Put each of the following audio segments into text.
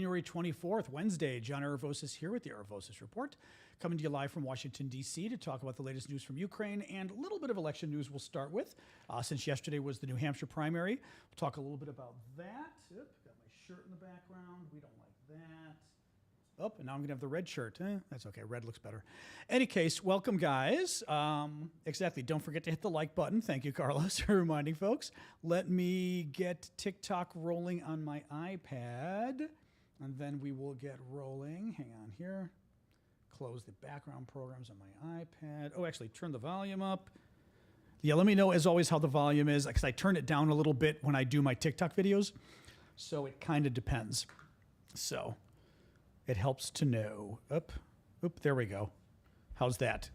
January 24th, Wednesday. John Aravosis here with the Aravosis Report, coming to you live from Washington, D.C. to talk about the latest news from Ukraine and a little bit of election news we'll start with. Since yesterday was the New Hampshire primary, we'll talk a little bit about that. Oop, got my shirt in the background. We don't like that. Oh, and now I'm going to have the red shirt. That's okay. Red looks better. Any case, welcome, guys. Exactly. Don't forget to hit the like button. Thank you, Carlos, for reminding folks. Let me get TikTok rolling on my iPad, and then we will get rolling. Hang on here. Close the background programs on my iPad. Oh, actually, turn the volume up. Yeah, let me know, as always, how the volume is, because I turn it down a little bit when I do my TikTok videos, so it kind of depends. So it helps to know. Oop, there we go. How's that?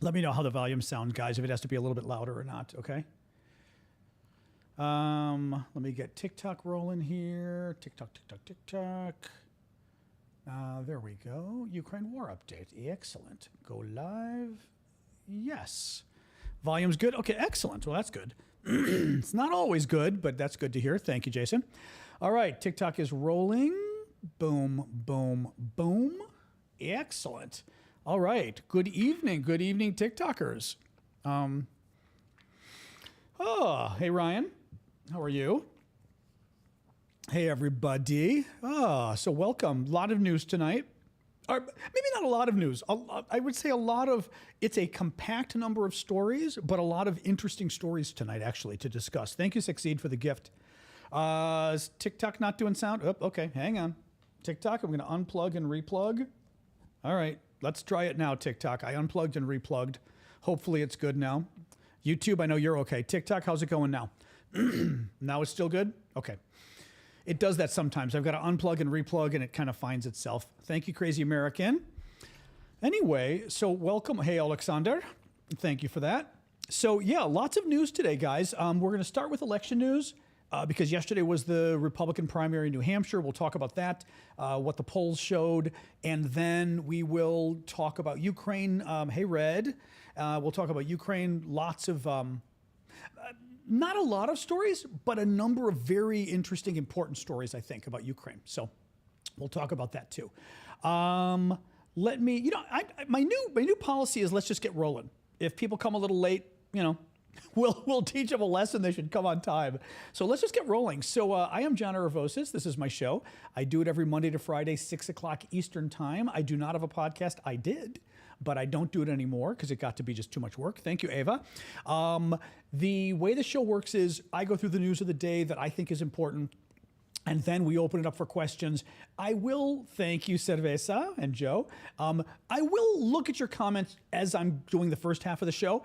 Let me know how the volume sounds, guys, if it has to be a little bit louder or not, okay? Let me get TikTok rolling here. TikTok. There we go. Ukraine war update. Excellent. Go live. Yes. Volume's good. Okay, excellent. Well, that's good. It's not always good, but that's good to hear. Thank you, Jason. All right, TikTok is rolling. Boom, boom, boom. Excellent. All right. Good evening, TikTokers. Hey, Ryan. How are you? Hey, everybody. So welcome. A lot of news tonight. Or maybe not a lot of news. I would say it's a compact number of stories, but a lot of interesting stories tonight, actually, to discuss. Thank you, Succeed, for the gift. Is TikTok not doing sound? Oh, okay, hang on. TikTok, I'm going to unplug and replug. All right, let's try it now, TikTok. I unplugged and replugged. Hopefully it's good now. YouTube, I know you're okay. TikTok, how's it going now? Now it's still good? Okay. It does that sometimes. I've got to unplug and replug, and it kind of finds itself. Thank you, Crazy American. Anyway, so welcome. Hey, Alexander. Thank you for that. So, yeah, lots of news today, guys. We're going to start with election news. Because yesterday was the Republican primary in New Hampshire. We'll talk about that, what the polls showed, and then we will talk about Ukraine. Hey, Red. We'll talk about Ukraine. Lots of, not a lot of stories, but a number of very interesting, important stories, I think, about Ukraine. So we'll talk about that too. Let me, my new policy is let's just get rolling. If people come a little late, we'll teach them a lesson. They should come on time. So let's just get rolling. So I am John Aravosis. This is my show. I do it every Monday to Friday, 6 o'clock Eastern time. I do not have a podcast. I did, but I don't do it anymore because it got to be just too much work. Thank you, Ava. The way the show works is I go through the news of the day that I think is important, and then we open it up for questions. I will, thank you, Cerveza and Joe. I will look at your comments as I'm doing the first half of the show.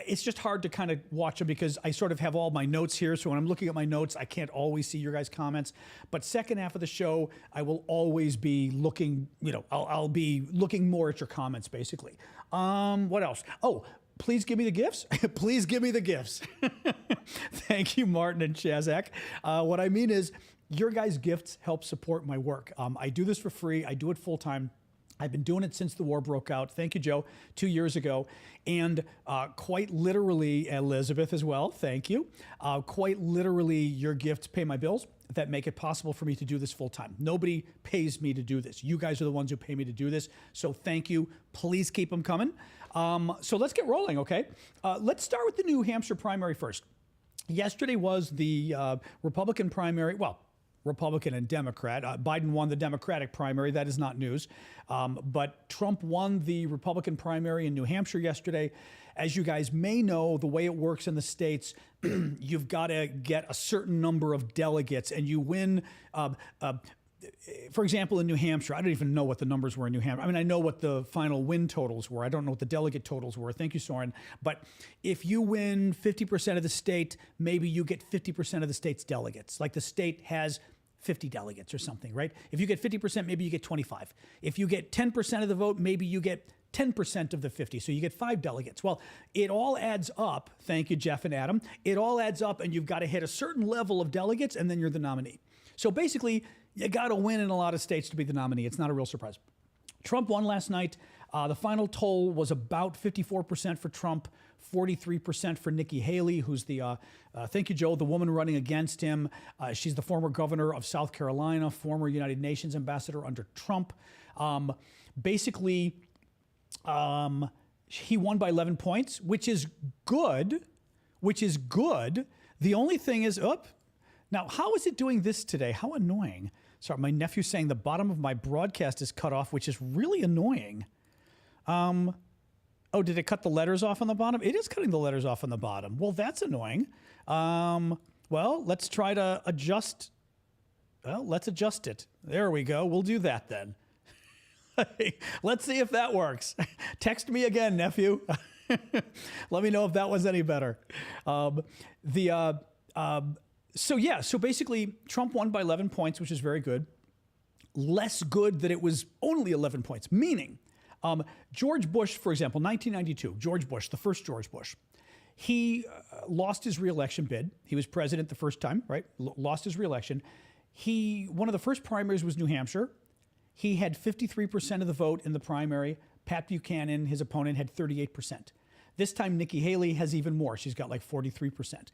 It's just hard to kind of watch them because I sort of have all my notes here. So when I'm looking at my notes, I can't always see your guys' comments. But second half of the show, I will always be looking, I'll be looking more at your comments, basically. What else? Oh, please give me the gifts. Please give me the gifts. Thank you, Martin and Chazak. What I mean is your guys' gifts help support my work. I do this for free. I do it full time. I've been doing it since the war broke out. Thank you, Joe, 2 years ago. And quite literally, Elizabeth as well, thank you. Quite literally, your gifts pay my bills that make it possible for me to do this full time. Nobody pays me to do this. You guys are the ones who pay me to do this. So thank you. Please keep them coming. So let's get rolling, okay? Let's start with the New Hampshire primary first. Yesterday was the Republican primary. Well, Republican and Democrat. Biden won the Democratic primary. That is not news. But Trump won the Republican primary in New Hampshire yesterday. As you guys may know, the way it works in the states, you've got to get a certain number of delegates, and you win. For example, in New Hampshire, I don't even know what the numbers were in New Hampshire. I mean, I know what the final win totals were. I don't know what the delegate totals were. Thank you, Soren. But if you win 50% of the state, maybe you get 50% of the state's delegates. Like the state has 50 delegates or something, right? If you get 50%, maybe you get 25. If you get 10% of the vote, maybe you get 10% of the 50. So you get 5 delegates. Well, it all adds up. Thank you, Jeff and Adam. It all adds up, and you've got to hit a certain level of delegates, and then you're the nominee. So basically, you got to win in a lot of states to be the nominee. It's not a real surprise. Trump won last night. The final toll was about 54% for Trump, 43% for Nikki Haley, who's the, thank you, Joe, the woman running against him. She's the former governor of South Carolina, former United Nations ambassador under Trump. Basically, he won by 11 points, which is good, The only thing is, now how is it doing this today? How annoying. Sorry, my nephew's saying the bottom of my broadcast is cut off, which is really annoying. Oh, did it cut the letters off on the bottom? It is cutting the letters off on the bottom. Well, that's annoying. Well, let's try to adjust. Well, let's adjust it. There we go. We'll do that then. Let's see if that works. Text me again, nephew. Let me know if that was any better. So basically, Trump won by 11 points, which is very good. Less good that it was only 11 points, meaning George Bush, for example, 1992, George Bush, the first George Bush, he lost his reelection bid. He was president the first time, right? Lost his reelection. One of the first primaries was New Hampshire. He had 53% of the vote in the primary. Pat Buchanan, his opponent, had 38%. This time, Nikki Haley has even more. She's got like 43%.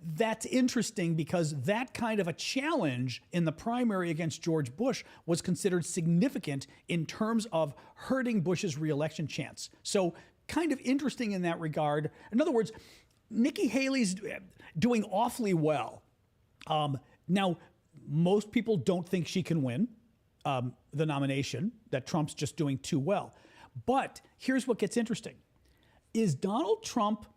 That's interesting because that kind of a challenge in the primary against George Bush was considered significant in terms of hurting Bush's reelection chance. So kind of interesting in that regard. In other words, Nikki Haley's doing awfully well. Now, most people don't think she can win the nomination, that Trump's just doing too well. But here's what gets interesting. Is Donald Trump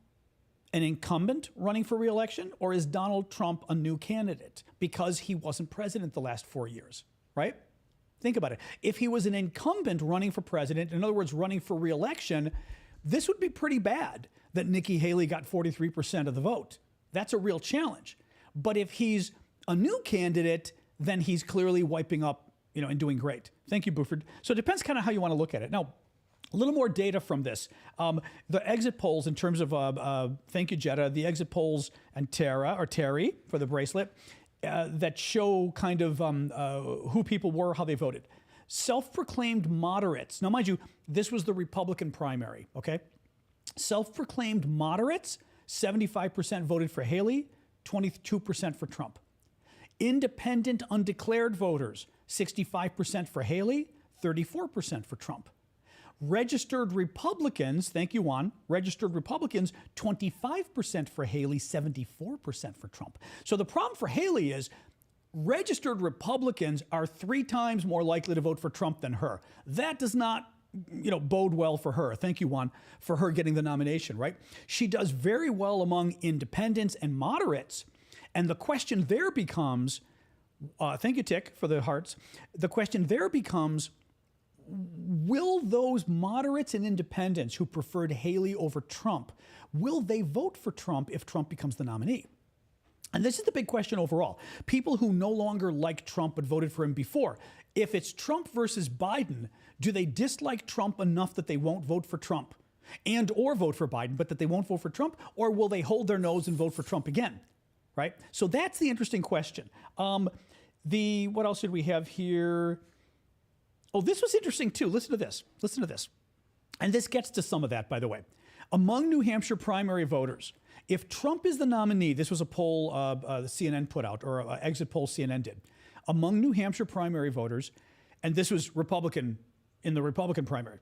an incumbent running for re-election, or is Donald Trump a new candidate because he wasn't president the last 4 years, right? Think about it. If he was an incumbent running for president, in other words, running for re-election, this would be pretty bad that Nikki Haley got 43% of the vote. That's a real challenge. But if he's a new candidate, then he's clearly wiping up, and doing great. Thank you, Buford. So it depends kind of how you want to look at it. Now, a little more data from this. The exit polls in terms of, thank you, Jetta, the exit polls and Terry for the bracelet, that show kind of who people were, how they voted. Self-proclaimed moderates. Now, mind you, this was the Republican primary, okay? Self-proclaimed moderates, 75% voted for Haley, 22% for Trump. Independent undeclared voters, 65% for Haley, 34% for Trump. Registered Republicans, thank you, Juan, registered Republicans, 25% for Haley, 74% for Trump. So the problem for Haley is registered Republicans are 3 times more likely to vote for Trump than her. That does not, bode well for her. Thank you, Juan, for her getting the nomination, right? She does very well among independents and moderates. And the question there becomes, thank you, Tick, for the hearts. The question there becomes, will those moderates and independents who preferred Haley over Trump, will they vote for Trump if Trump becomes the nominee? And this is the big question overall. People who no longer like Trump but voted for him before, if it's Trump versus Biden, do they dislike Trump enough that they won't vote for Trump or vote for Biden, but that they won't vote for Trump? Or will they hold their nose and vote for Trump again? Right? So that's the interesting question. What else did we have here? Oh, this was interesting too. Listen to this. And this gets to some of that, by the way. Among New Hampshire primary voters, if Trump is the nominee, this was a poll the CNN put out, or an exit poll CNN did. Among New Hampshire primary voters, and this was Republican in the Republican primary,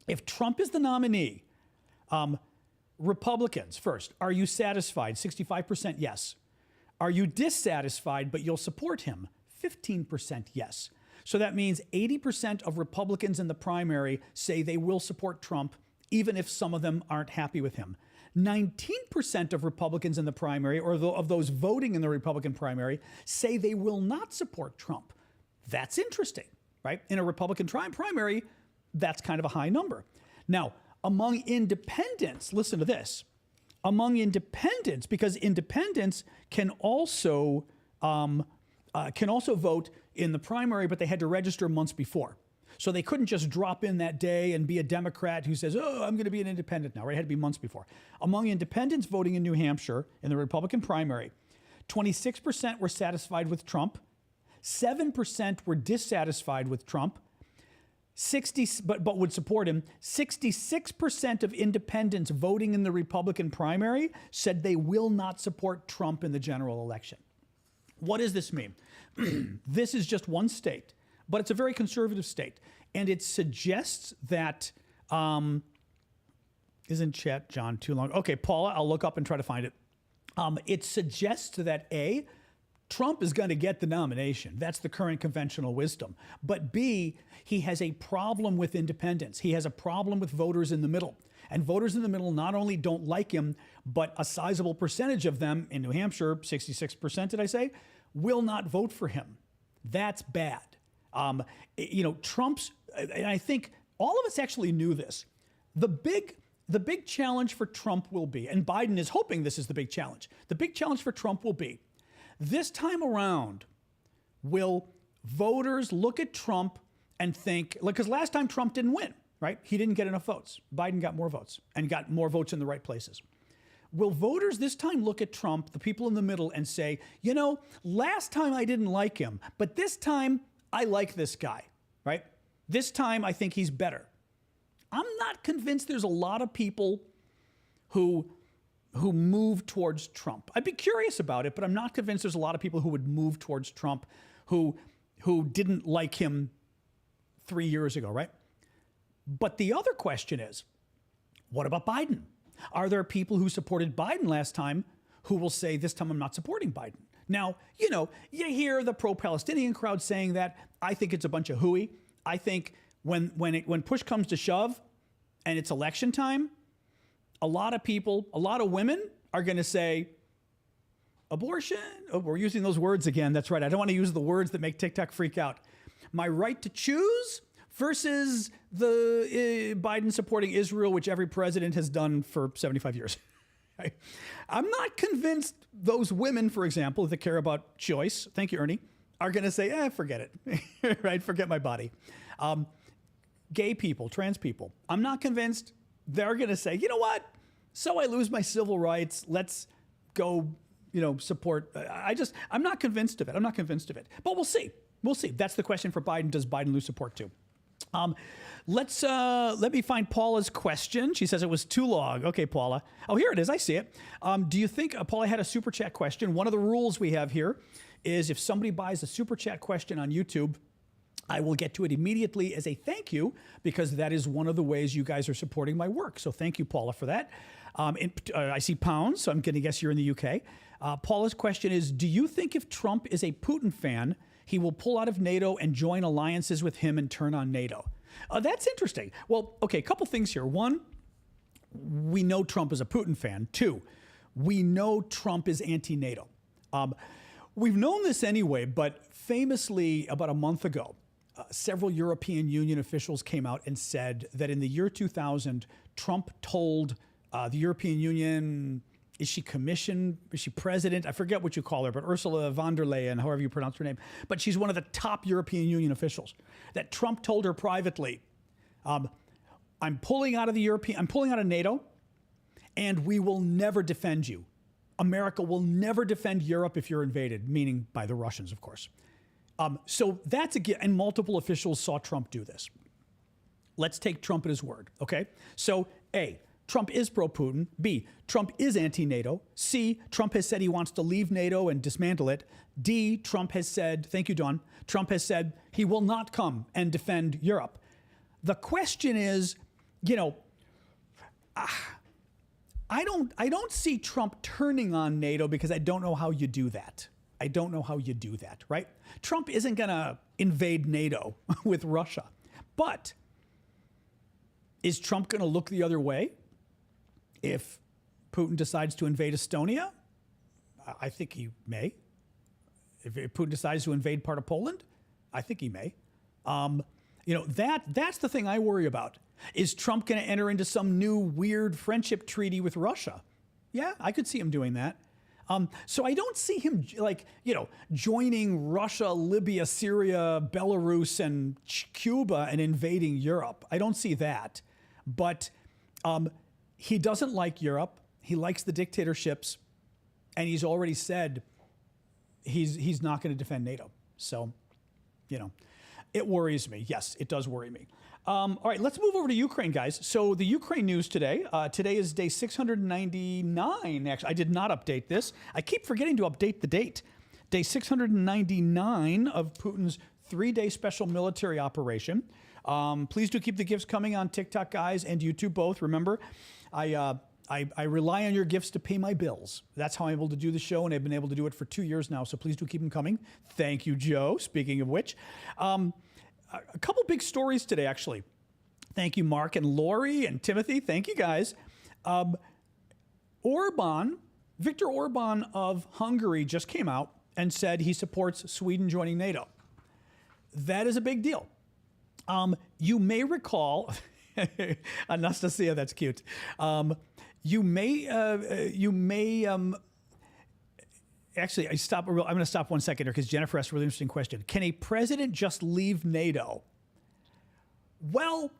if Trump is the nominee, Republicans first, are you satisfied? 65% yes. Are you dissatisfied but you'll support him? 15% yes. So that means 80% of Republicans in the primary say they will support Trump, even if some of them aren't happy with him. 19% of Republicans in the primary, or of those voting in the Republican primary, say they will not support Trump. That's interesting, right? In a Republican primary, that's kind of a high number. Now, among independents, listen to this. Among independents, because independents can also vote in the primary, but they had to register months before. So they couldn't just drop in that day and be a Democrat who says, oh, I'm going to be an independent now, right? It had to be months before. Among independents voting in New Hampshire in the Republican primary, 26% were satisfied with Trump, 7% were dissatisfied with Trump, but would support him. 66% of independents voting in the Republican primary said they will not support Trump in the general election. What does this mean? This is just one state, but it's a very conservative state. And it suggests that, isn't chat, John, too long? Okay, Paula, I'll look up and try to find it. It suggests that A, Trump is going to get the nomination. That's the current conventional wisdom. But B, he has a problem with independents. He has a problem with voters in the middle. And voters in the middle not only don't like him, but a sizable percentage of them in New Hampshire, 66%, did I say, will not vote for him. That's bad. Trump's, and I think all of us actually knew this. The big challenge for Trump will be, and Biden is hoping this is the big challenge. The big challenge for Trump will be, this time around, will voters look at Trump and think, because last time Trump didn't win, right? He didn't get enough votes. Biden got more votes and got more votes in the right places. Will voters this time look at Trump, the people in the middle, and say, last time I didn't like him, but this time I like this guy, right? This time I think he's better. I'm not convinced there's a lot of people who move towards Trump. I'd be curious about it, but I'm not convinced there's a lot of people who would move towards Trump who didn't like him 3 years ago, right? But the other question is, what about Biden? Are there people who supported Biden last time who will say, this time I'm not supporting Biden? Now, you hear the pro-Palestinian crowd saying that. I think it's a bunch of hooey. I think when push comes to shove and it's election time, a lot of women are going to say, abortion. Oh, we're using those words again. That's right. I don't want to use the words that make TikTok freak out. My right to choose versus the Biden supporting Israel, which every president has done for 75 years. Right? I'm not convinced those women, for example, that care about choice, thank you, Ernie, are going to say, forget it, right? Forget my body. Gay people, trans people, I'm not convinced they're going to say, you know what? So I lose my civil rights. Let's go, support. I'm not convinced of it. I'm not convinced of it. But we'll see. We'll see. That's the question for Biden. Does Biden lose support too? Let me find Paula's question. She says it was too long. Okay, Paula. Oh, here it is. I see it. Do you think, Paula had a super chat question. One of the rules we have here is if somebody buys a super chat question on YouTube, I will get to it immediately as a thank you, because that is one of the ways you guys are supporting my work. So thank you, Paula, for that. I see pounds, so I'm going to guess you're in the UK. Paula's question is, do you think if Trump is a Putin fan, he will pull out of NATO and join alliances with him and turn on NATO? That's interesting. Well, okay, a couple things here. One, we know Trump is a Putin fan. Two, we know Trump is anti-NATO. We've known this anyway, but famously about a month ago, several European Union officials came out and said that in the year 2000, Trump told the European Union, is she president? I forget what you call her, but Ursula von der Leyen, however you pronounce her name. But she's one of the top European Union officials. That Trump told her privately, I'm pulling out of NATO, and we will never defend you. America will never defend Europe if you're invaded, meaning by the Russians, of course. So that's and multiple officials saw Trump do this. Let's take Trump at his word, okay? So A, Trump is pro-Putin. B, Trump is anti-NATO. C, Trump has said he wants to leave NATO and dismantle it. D, Trump has said, thank you, Don, Trump has said he will not come and defend Europe. The question is, I don't see Trump turning on NATO because I don't know how you do that. Right? Trump isn't going to invade NATO with Russia. But is Trump going to look the other way if Putin decides to invade Estonia? I think he may. If Putin decides to invade part of Poland, I think he may. That's the thing I worry about. Is Trump going to enter into some new weird friendship treaty with Russia? Yeah, I could see him doing that. So I don't see him joining Russia, Libya, Syria, Belarus, and Cuba and invading Europe. I don't see that. But he doesn't like Europe. He likes the dictatorships. And he's already said he's not going to defend NATO. So, It worries me. Yes, it does worry me. All right, let's move over to Ukraine, guys. So the Ukraine news today. Today is day 699. Actually, I did not update this. I keep forgetting to update the date. Day 699 of Putin's 3-day special military operation. Please do keep the gifts coming on TikTok, guys, and YouTube both. Remember, I rely on your gifts to pay my bills. That's how I'm able to do the show, and I've been able to do it for 2 years now, so please do keep them coming. Thank you, Joe. Speaking of which, a couple big stories today, actually. Thank you, Mark and Lori and Timothy. Thank you, guys. Viktor Orban of Hungary just came out and said he supports Sweden joining NATO. That is a big deal. You may recall, Anastasia, that's cute. Actually, I'm going to stop 1 second here because Jennifer asked a really interesting question. Can a president just leave NATO? Well,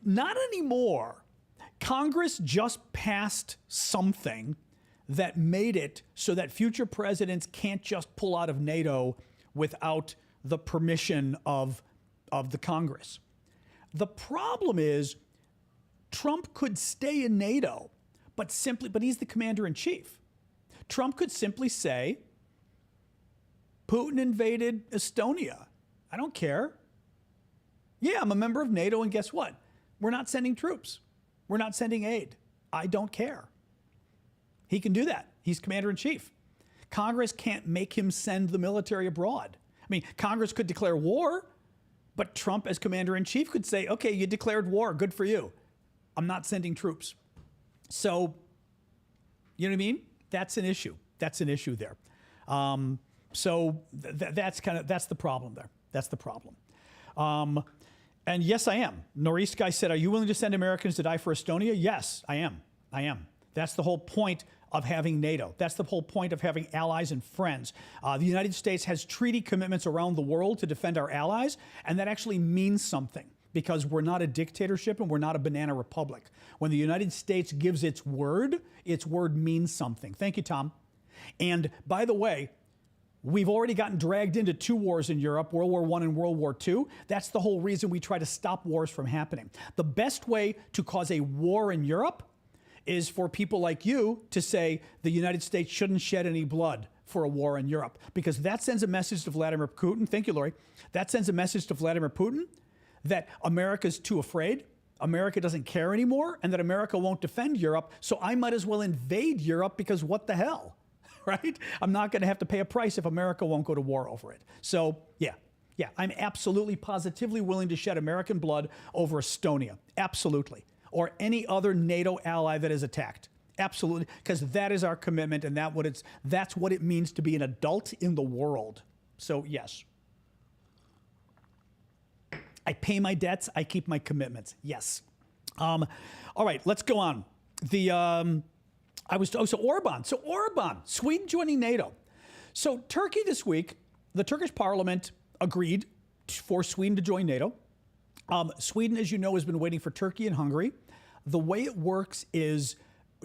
not anymore. Congress just passed something that made it so that future presidents can't just pull out of NATO without the permission of the Congress. The problem is Trump could stay in NATO, but he's the commander in chief. Trump could simply say, Putin invaded Estonia. I don't care. Yeah, I'm a member of NATO, and guess what? We're not sending troops. We're not sending aid. I don't care. He can do that. He's commander in chief. Congress can't make him send the military abroad. I mean, Congress could declare war, but Trump as commander in chief could say, okay, you declared war. Good for you. I'm not sending troops. So, you know what I mean? That's an issue. That's an issue there. That's the problem there. That's the problem. And yes, I am. Norris Guy said, are you willing to send Americans to die for Estonia? Yes, I am. I am. That's the whole point of having NATO. That's the whole point of having allies and friends. The United States has treaty commitments around the world to defend our allies, and that actually means something because we're not a dictatorship and we're not a banana republic. When the United States gives its word means something. Thank you, Tom. And by the way, we've already gotten dragged into 2 wars in Europe, World War I and World War II. That's the whole reason we try to stop wars from happening. The best way to cause a war in Europe is for people like you to say the United States shouldn't shed any blood for a war in Europe, because that sends a message to Vladimir Putin. Thank you, Lori. That sends a message to Vladimir Putin that America's too afraid, America doesn't care anymore, and that America won't defend Europe, so I might as well invade Europe because what the hell, right? I'm not going to have to pay a price if America won't go to war over it. So, yeah, I'm absolutely positively willing to shed American blood over Estonia. Absolutely. Or any other NATO ally that is attacked. Absolutely. Because that is our commitment, and that's what it means to be an adult in the world. So, yes. I pay my debts. I keep my commitments. Yes. All right, let's go on. Orban. So Orban, Sweden joining NATO. So Turkey this week, the Turkish parliament agreed for Sweden to join NATO. Sweden, as you know, has been waiting for Turkey and Hungary. The way it works is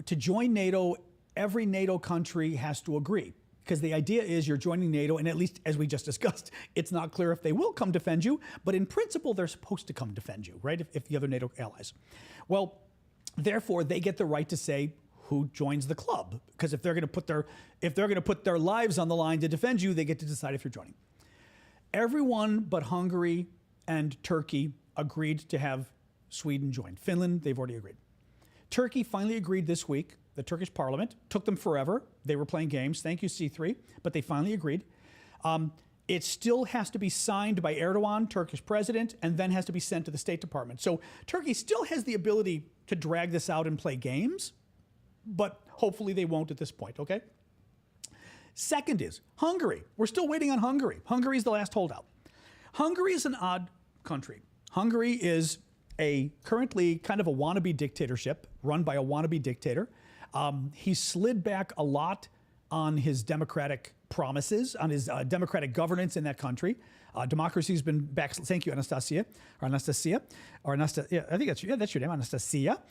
to join NATO, every NATO country has to agree. Because the idea is you're joining NATO, and at least as we just discussed, it's not clear if they will come defend you, but in principle, they're supposed to come defend you, right? If the other NATO allies. Well, therefore, they get the right to say who joins the club. Because if they're going to put their lives on the line to defend you, they get to decide if you're joining. Everyone but Hungary and Turkey agreed to have Sweden join. Finland, they've already agreed. Turkey finally agreed this week. The Turkish parliament took them forever. They were playing games. Thank you, C3. But they finally agreed. It still has to be signed by Erdogan, Turkish president, and then has to be sent to the State Department. So Turkey still has the ability to drag this out and play games, but hopefully they won't at this point, okay? Second is Hungary. We're still waiting on Hungary. Hungary is the last holdout. Hungary is an odd country. Hungary is currently kind of a wannabe dictatorship run by a wannabe dictator. He slid back a lot on his democratic promises, on his democratic governance in that country. Democracy's been back. Thank you, Anastasia. I think that's your name, Anastasia.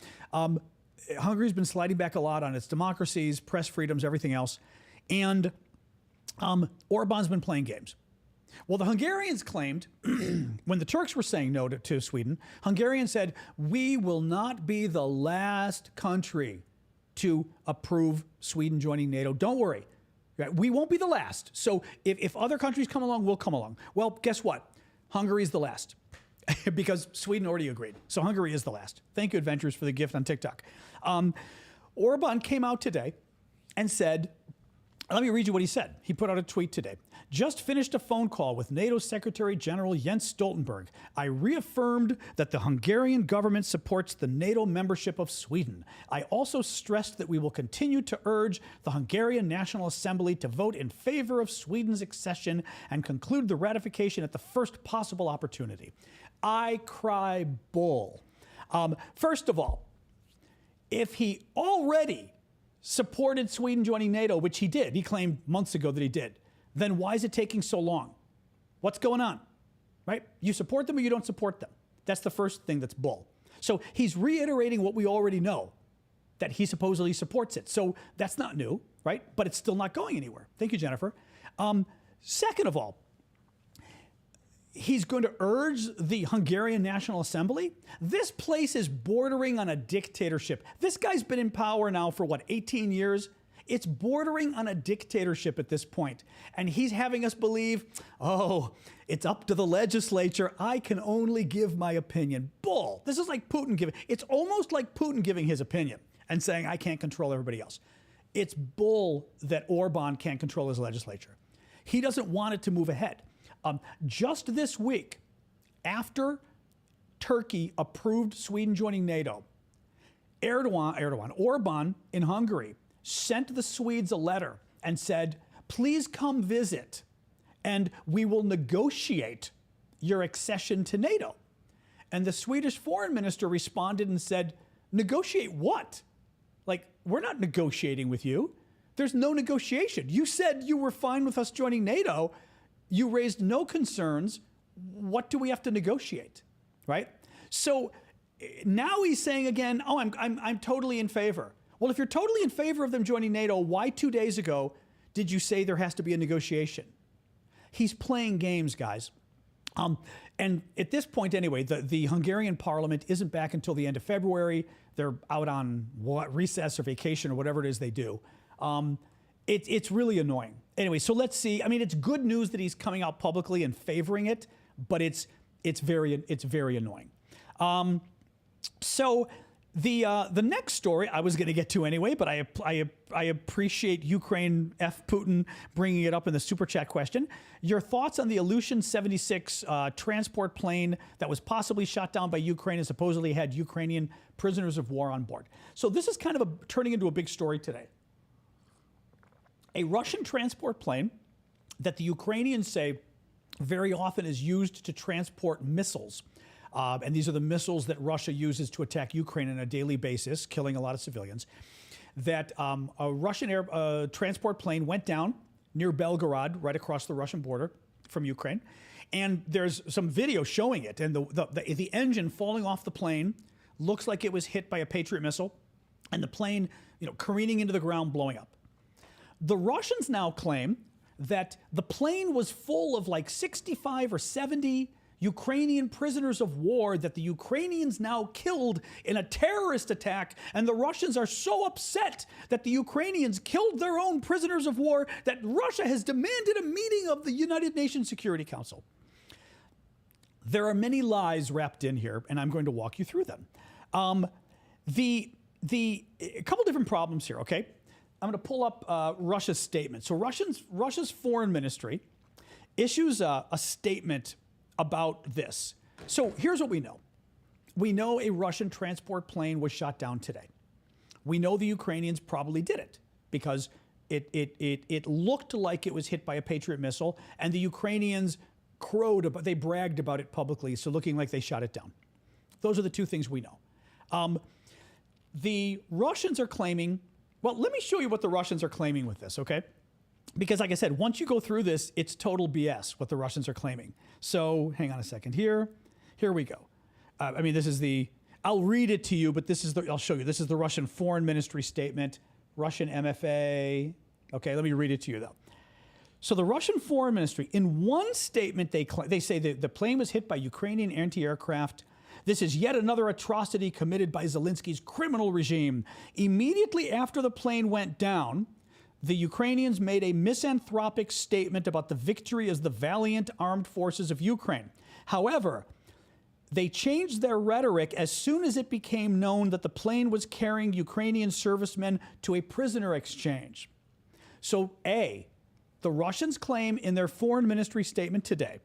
Hungary's been sliding back a lot on its democracies, press freedoms, everything else. And Orban's been playing games. Well, the Hungarians claimed when the Turks were saying no to Sweden, Hungarians said, we will not be the last country to approve Sweden joining NATO. Don't worry. Right? We won't be the last. So if other countries come along, we'll come along. Well, guess what? Hungary's the last because Sweden already agreed. So Hungary is the last. Thank you, Adventures, for the gift on TikTok. Orban came out today and said, let me read you what he said. He put out a tweet today. Just finished a phone call with NATO Secretary General Jens Stoltenberg. I reaffirmed that the Hungarian government supports the NATO membership of Sweden. I also stressed that we will continue to urge the Hungarian National Assembly to vote in favor of Sweden's accession and conclude the ratification at the first possible opportunity. I cry bull. First of all, if he already supported Sweden joining NATO, which he did, he claimed months ago that he did, then why is it taking so long? What's going on, right? You support them or you don't support them. That's the first thing that's bull. So he's reiterating what we already know, that he supposedly supports it. So that's not new, right? But it's still not going anywhere. Thank you, Jennifer. Second of all, he's going to urge the Hungarian National Assembly. This place is bordering on a dictatorship. This guy's been in power now for, 18 years? It's bordering on a dictatorship at this point. And he's having us believe, oh, it's up to the legislature. I can only give my opinion. Bull. This is like Putin giving. It's almost like Putin giving his opinion and saying, I can't control everybody else. It's bull that Orban can't control his legislature. He doesn't want it to move ahead. Just this week, after Turkey approved Sweden joining NATO, Orban in Hungary sent the Swedes a letter and said, please come visit and we will negotiate your accession to NATO. And the Swedish foreign minister responded and said, negotiate what? Like, we're not negotiating with you. There's no negotiation. You said you were fine with us joining NATO. You raised no concerns. What do we have to negotiate, right? So now he's saying again, oh, I'm totally in favor. Well, if you're totally in favor of them joining NATO, why 2 days ago did you say there has to be a negotiation? He's playing games, guys. And at this point anyway, the Hungarian parliament isn't back until the end of February. They're out on recess or vacation or whatever it is they do. It's really annoying. Anyway, so let's see. I mean, it's good news that he's coming out publicly and favoring it, but it's very annoying. So the next story I was going to get to anyway, but I appreciate Ukraine F Putin bringing it up in the super chat question. Your thoughts on the Ilyushin 76 transport plane that was possibly shot down by Ukraine and supposedly had Ukrainian prisoners of war on board. So this is kind of turning into a big story today. A Russian transport plane that the Ukrainians say very often is used to transport missiles. And these are the missiles that Russia uses to attack Ukraine on a daily basis, killing a lot of civilians. That a Russian transport plane went down near Belgorod, right across the Russian border from Ukraine. And there's some video showing it. And the engine falling off the plane looks like it was hit by a Patriot missile. And the plane, careening into the ground, blowing up. The Russians now claim that the plane was full of like 65 or 70 Ukrainian prisoners of war that the Ukrainians now killed in a terrorist attack. And the Russians are so upset that the Ukrainians killed their own prisoners of war that Russia has demanded a meeting of the United Nations Security Council. There are many lies wrapped in here, and I'm going to walk you through them. A couple different problems here, okay? I'm going to pull up Russia's statement. So Russia's foreign ministry issues a statement about this. So here's what we know. We know a Russian transport plane was shot down today. We know the Ukrainians probably did it because it looked like it was hit by a Patriot missile, and the Ukrainians they bragged about it publicly, so looking like they shot it down. Those are the two things we know. The Russians are claiming. Well, let me show you what the Russians are claiming with this, okay? Because like I said, once you go through this, it's total BS what the Russians are claiming. So hang on a second here. Here we go. This is I'll read it to you, but I'll show you. This is the Russian Foreign Ministry statement, Russian MFA. Okay, let me read it to you though. So the Russian Foreign Ministry, in one statement, they say that the plane was hit by Ukrainian anti-aircraft. This is yet another atrocity committed by Zelensky's criminal regime. Immediately after the plane went down, the Ukrainians made a misanthropic statement about the victory as the valiant armed forces of Ukraine. However, they changed their rhetoric as soon as it became known that the plane was carrying Ukrainian servicemen to a prisoner exchange. So, A, the Russians claim in their foreign ministry statement today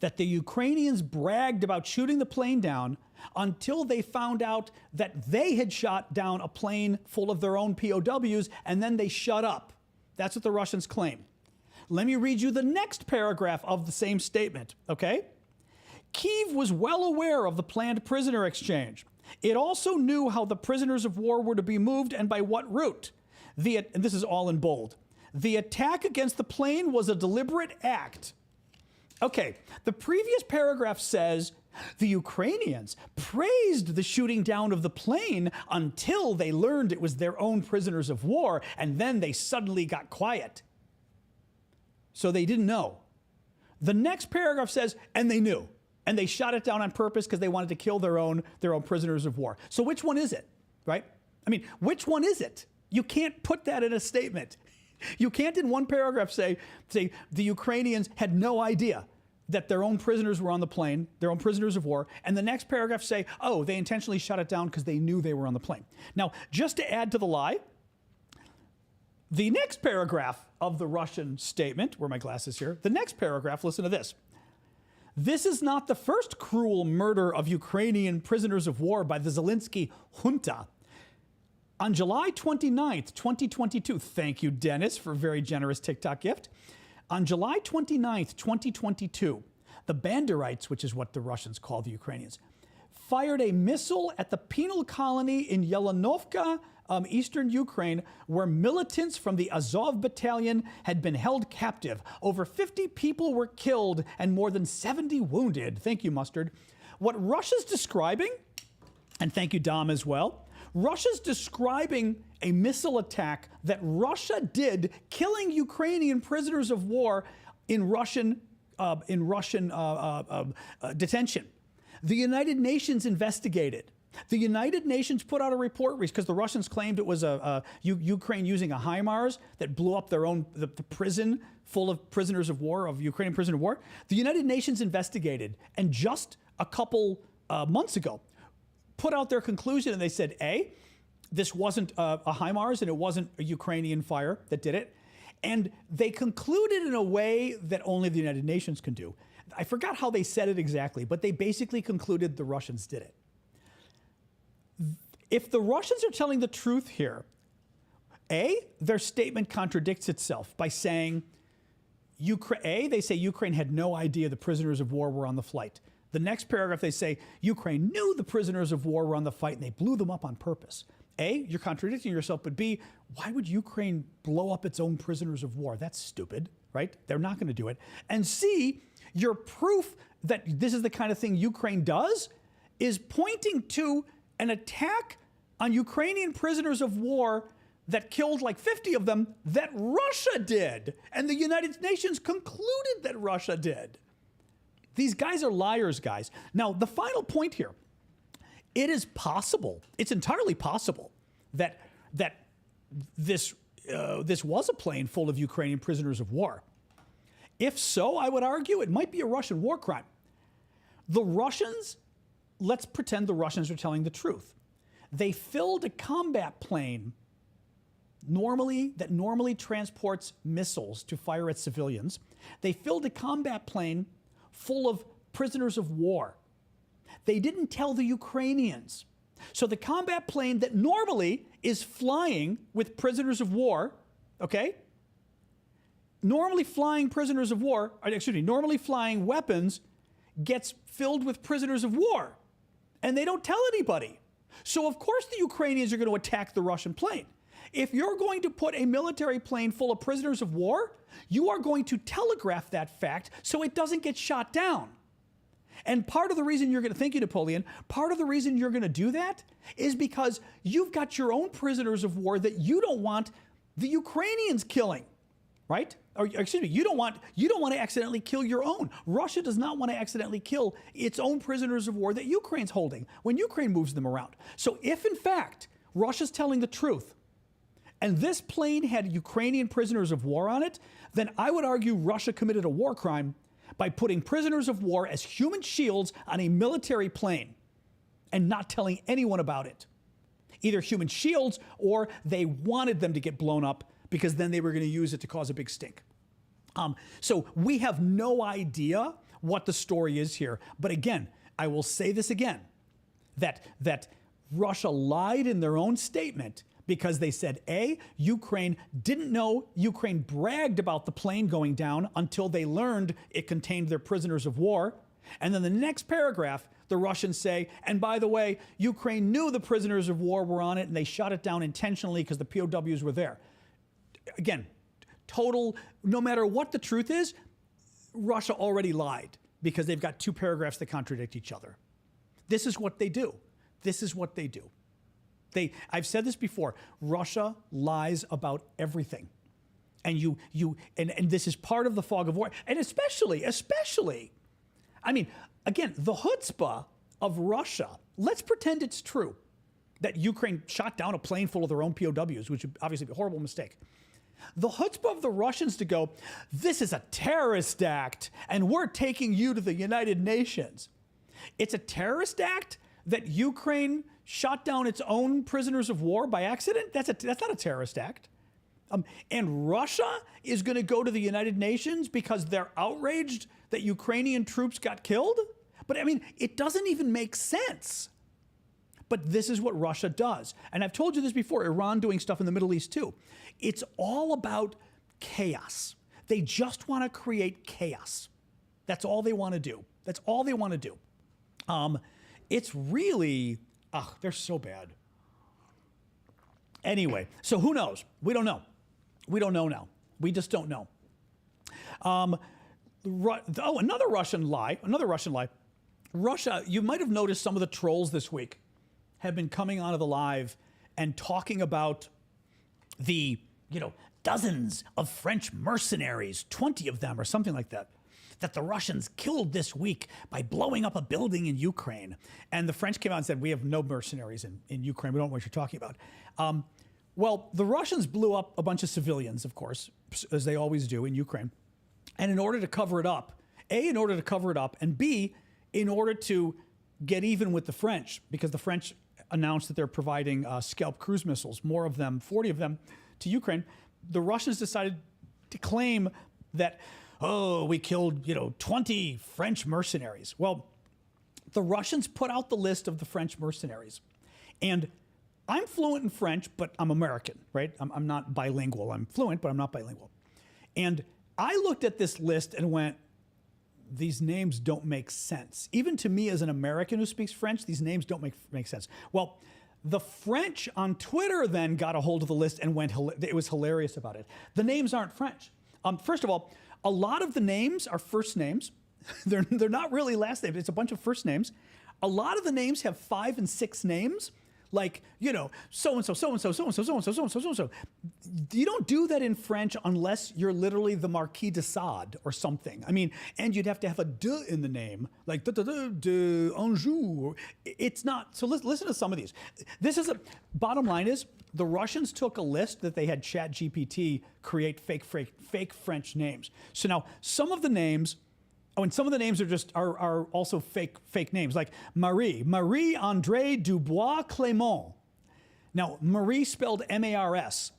that the Ukrainians bragged about shooting the plane down until they found out that they had shot down a plane full of their own POWs, and then they shut up. That's what the Russians claim. Let me read you the next paragraph of the same statement, okay? Kyiv was well aware of the planned prisoner exchange. It also knew how the prisoners of war were to be moved and by what route. And this is all in bold. The attack against the plane was a deliberate act. Okay, the previous paragraph says the Ukrainians praised the shooting down of the plane until they learned it was their own prisoners of war, and then they suddenly got quiet. So they didn't know. The next paragraph says, and they knew, and they shot it down on purpose because they wanted to kill their own prisoners of war. So which one is it, right? I mean, which one is it? You can't put that in a statement. You can't in one paragraph say the Ukrainians had no idea that their own prisoners were on the plane, their own prisoners of war, and the next paragraph say, oh, they intentionally shut it down because they knew they were on the plane. Now, just to add to the lie, the next paragraph of the Russian statement, where my glasses here, the next paragraph, listen to this. This is not the first cruel murder of Ukrainian prisoners of war by the Zelensky junta. On July 29th, 2022, thank you, Dennis, for a very generous TikTok gift. On July 29th, 2022, the Banderites, which is what the Russians call the Ukrainians, fired a missile at the penal colony in Yelenovka, eastern Ukraine, where militants from the Azov battalion had been held captive. Over 50 people were killed and more than 70 wounded. Thank you, Mustard. What Russia's describing, and thank you, Dom, as well, Russia's describing a missile attack that Russia did, killing Ukrainian prisoners of war in Russian detention. The United Nations investigated. The United Nations put out a report because the Russians claimed it was Ukraine using a HIMARS that blew up the prison full of prisoners of war, of Ukrainian prisoners of war. The United Nations investigated, and just a couple months ago, put out their conclusion, and they said, A, this wasn't a HIMARS and it wasn't a Ukrainian fire that did it. And they concluded in a way that only the United Nations can do. I forgot how they said it exactly, but they basically concluded the Russians did it. If the Russians are telling the truth here, A, their statement contradicts itself by saying, they say Ukraine had no idea the prisoners of war were on the flight. The next paragraph, they say Ukraine knew the prisoners of war were on the fight and they blew them up on purpose. A, you're contradicting yourself, but B, why would Ukraine blow up its own prisoners of war? That's stupid, right? They're not going to do it. And C, your proof that this is the kind of thing Ukraine does is pointing to an attack on Ukrainian prisoners of war that killed like 50 of them that Russia did. And the United Nations concluded that Russia did. These guys are liars, guys. Now, the final point here, it is possible, it's entirely possible that this was a plane full of Ukrainian prisoners of war. If so, I would argue it might be a Russian war crime. The Russians, let's pretend the Russians are telling the truth. They filled a combat plane that normally transports missiles to fire at civilians. They filled a combat plane full of prisoners of war. They didn't tell the Ukrainians. So the combat plane that normally is flying with prisoners of war, okay? Normally flying prisoners of war, normally flying weapons gets filled with prisoners of war. And they don't tell anybody. So of course the Ukrainians are going to attack the Russian plane. If you're going to put a military plane full of prisoners of war, you are going to telegraph that fact so it doesn't get shot down. And part of the reason you're going to, thank you, Napoleon, part of the reason you're going to do that is because you've got your own prisoners of war that you don't want the Ukrainians killing, right? or excuse me, you don't want to accidentally kill your own. Russia does not want to accidentally kill its own prisoners of war that Ukraine's holding when Ukraine moves them around. So if in fact Russia's telling the truth, and this plane had Ukrainian prisoners of war on it, then I would argue Russia committed a war crime by putting prisoners of war as human shields on a military plane and not telling anyone about it. Either human shields or they wanted them to get blown up because then they were going to use it to cause a big stink. So we have no idea what the story is here. But again, I will say this again, that Russia lied in their own statement because they said, A, Ukraine didn't know. Ukraine bragged about the plane going down until they learned it contained their prisoners of war. And then the next paragraph, the Russians say, and by the way, Ukraine knew the prisoners of war were on it and they shot it down intentionally because the POWs were there. Again, total, no matter what the truth is, Russia already lied because they've got two paragraphs that contradict each other. This is what they do. This is what they do. I've said this before, Russia lies about everything. And and this is part of the fog of war. And especially, I mean, again, the chutzpah of Russia, let's pretend it's true that Ukraine shot down a plane full of their own POWs, which would obviously be a horrible mistake. The chutzpah of the Russians to go, this is a terrorist act, and we're taking you to the United Nations. It's a terrorist act that Ukraine shot down its own prisoners of war by accident? That's not a terrorist act. And Russia is going to go to the United Nations because they're outraged that Ukrainian troops got killed? But I mean, it doesn't even make sense. But this is what Russia does. And I've told you this before, Iran doing stuff in the Middle East too. It's all about chaos. They just want to create chaos. That's all they want to do. That's all they want to do. It's really, they're so bad. Anyway, so who knows? We don't know. We don't know now. We just don't know. Another Russian lie. Russia, you might have noticed some of the trolls this week have been coming onto the live and talking about the, dozens of French mercenaries, 20 of them or something like that the Russians killed this week by blowing up a building in Ukraine. And the French came out and said, we have no mercenaries in Ukraine. We don't know what you're talking about. Well, the Russians blew up a bunch of civilians, of course, as they always do in Ukraine. And in order to cover it up, A, in order to cover it up, and B, in order to get even with the French, because the French announced that they're providing Scalp cruise missiles, more of them, 40 of them, to Ukraine, the Russians decided to claim that, we killed, 20 French mercenaries. Well, the Russians put out the list of the French mercenaries. And I'm fluent in French, but I'm American, right? I'm not bilingual. I'm fluent, but I'm not bilingual. And I looked at this list and went, these names don't make sense. Even to me as an American who speaks French, these names don't make sense. Well, the French on Twitter then got a hold of the list and it was hilarious about it. The names aren't French. First of all, a lot of the names are first names. They're not really last names. It's a bunch of first names. A lot of the names have 5 and 6 names. Like, so-and-so, so-and-so, so-and-so, so-and-so, so-and-so, so-and-so. You don't do that in French unless you're literally the Marquis de Sade or something. I mean, and you'd have to have a de in the name, like de Anjou. It's not. So listen to some of these. Bottom line is, the Russians took a list that they had ChatGPT create fake French names. So now some of the names, and some of the names are also fake names, like Marie-André Dubois Clément. Now, Marie spelled M-A-R-S.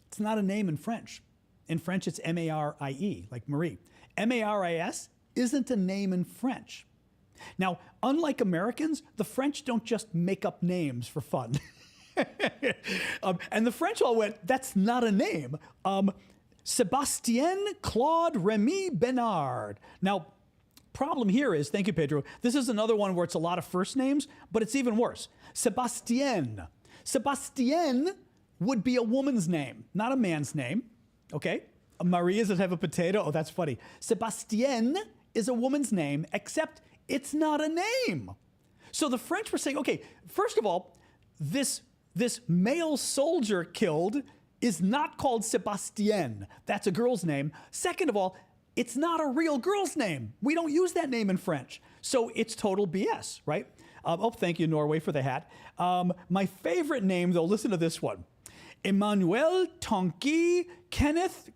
It's not a name in French. In French, it's M-A-R-I-E, like Marie. M-A-R-I-S isn't a name in French. Now, unlike Americans, the French don't just make up names for fun. And the French all went, that's not a name. Sébastien Claude Remy Bernard. Now, problem here is, thank you, Pedro, this is another one where it's a lot of first names, but it's even worse. Sébastien. Sébastien would be a woman's name, not a man's name, okay? Marie is a type of potato. Oh, that's funny. Sébastien is a woman's name, except it's not a name. So the French were saying, okay, first of all, this male soldier killed is not called Sebastienne. That's a girl's name. Second of all, it's not a real girl's name. We don't use that name in French. So it's total BS, right? Oh, thank you, Norway, for the hat. My favorite name, though, listen to this one. Emmanuel Tonki Kenneth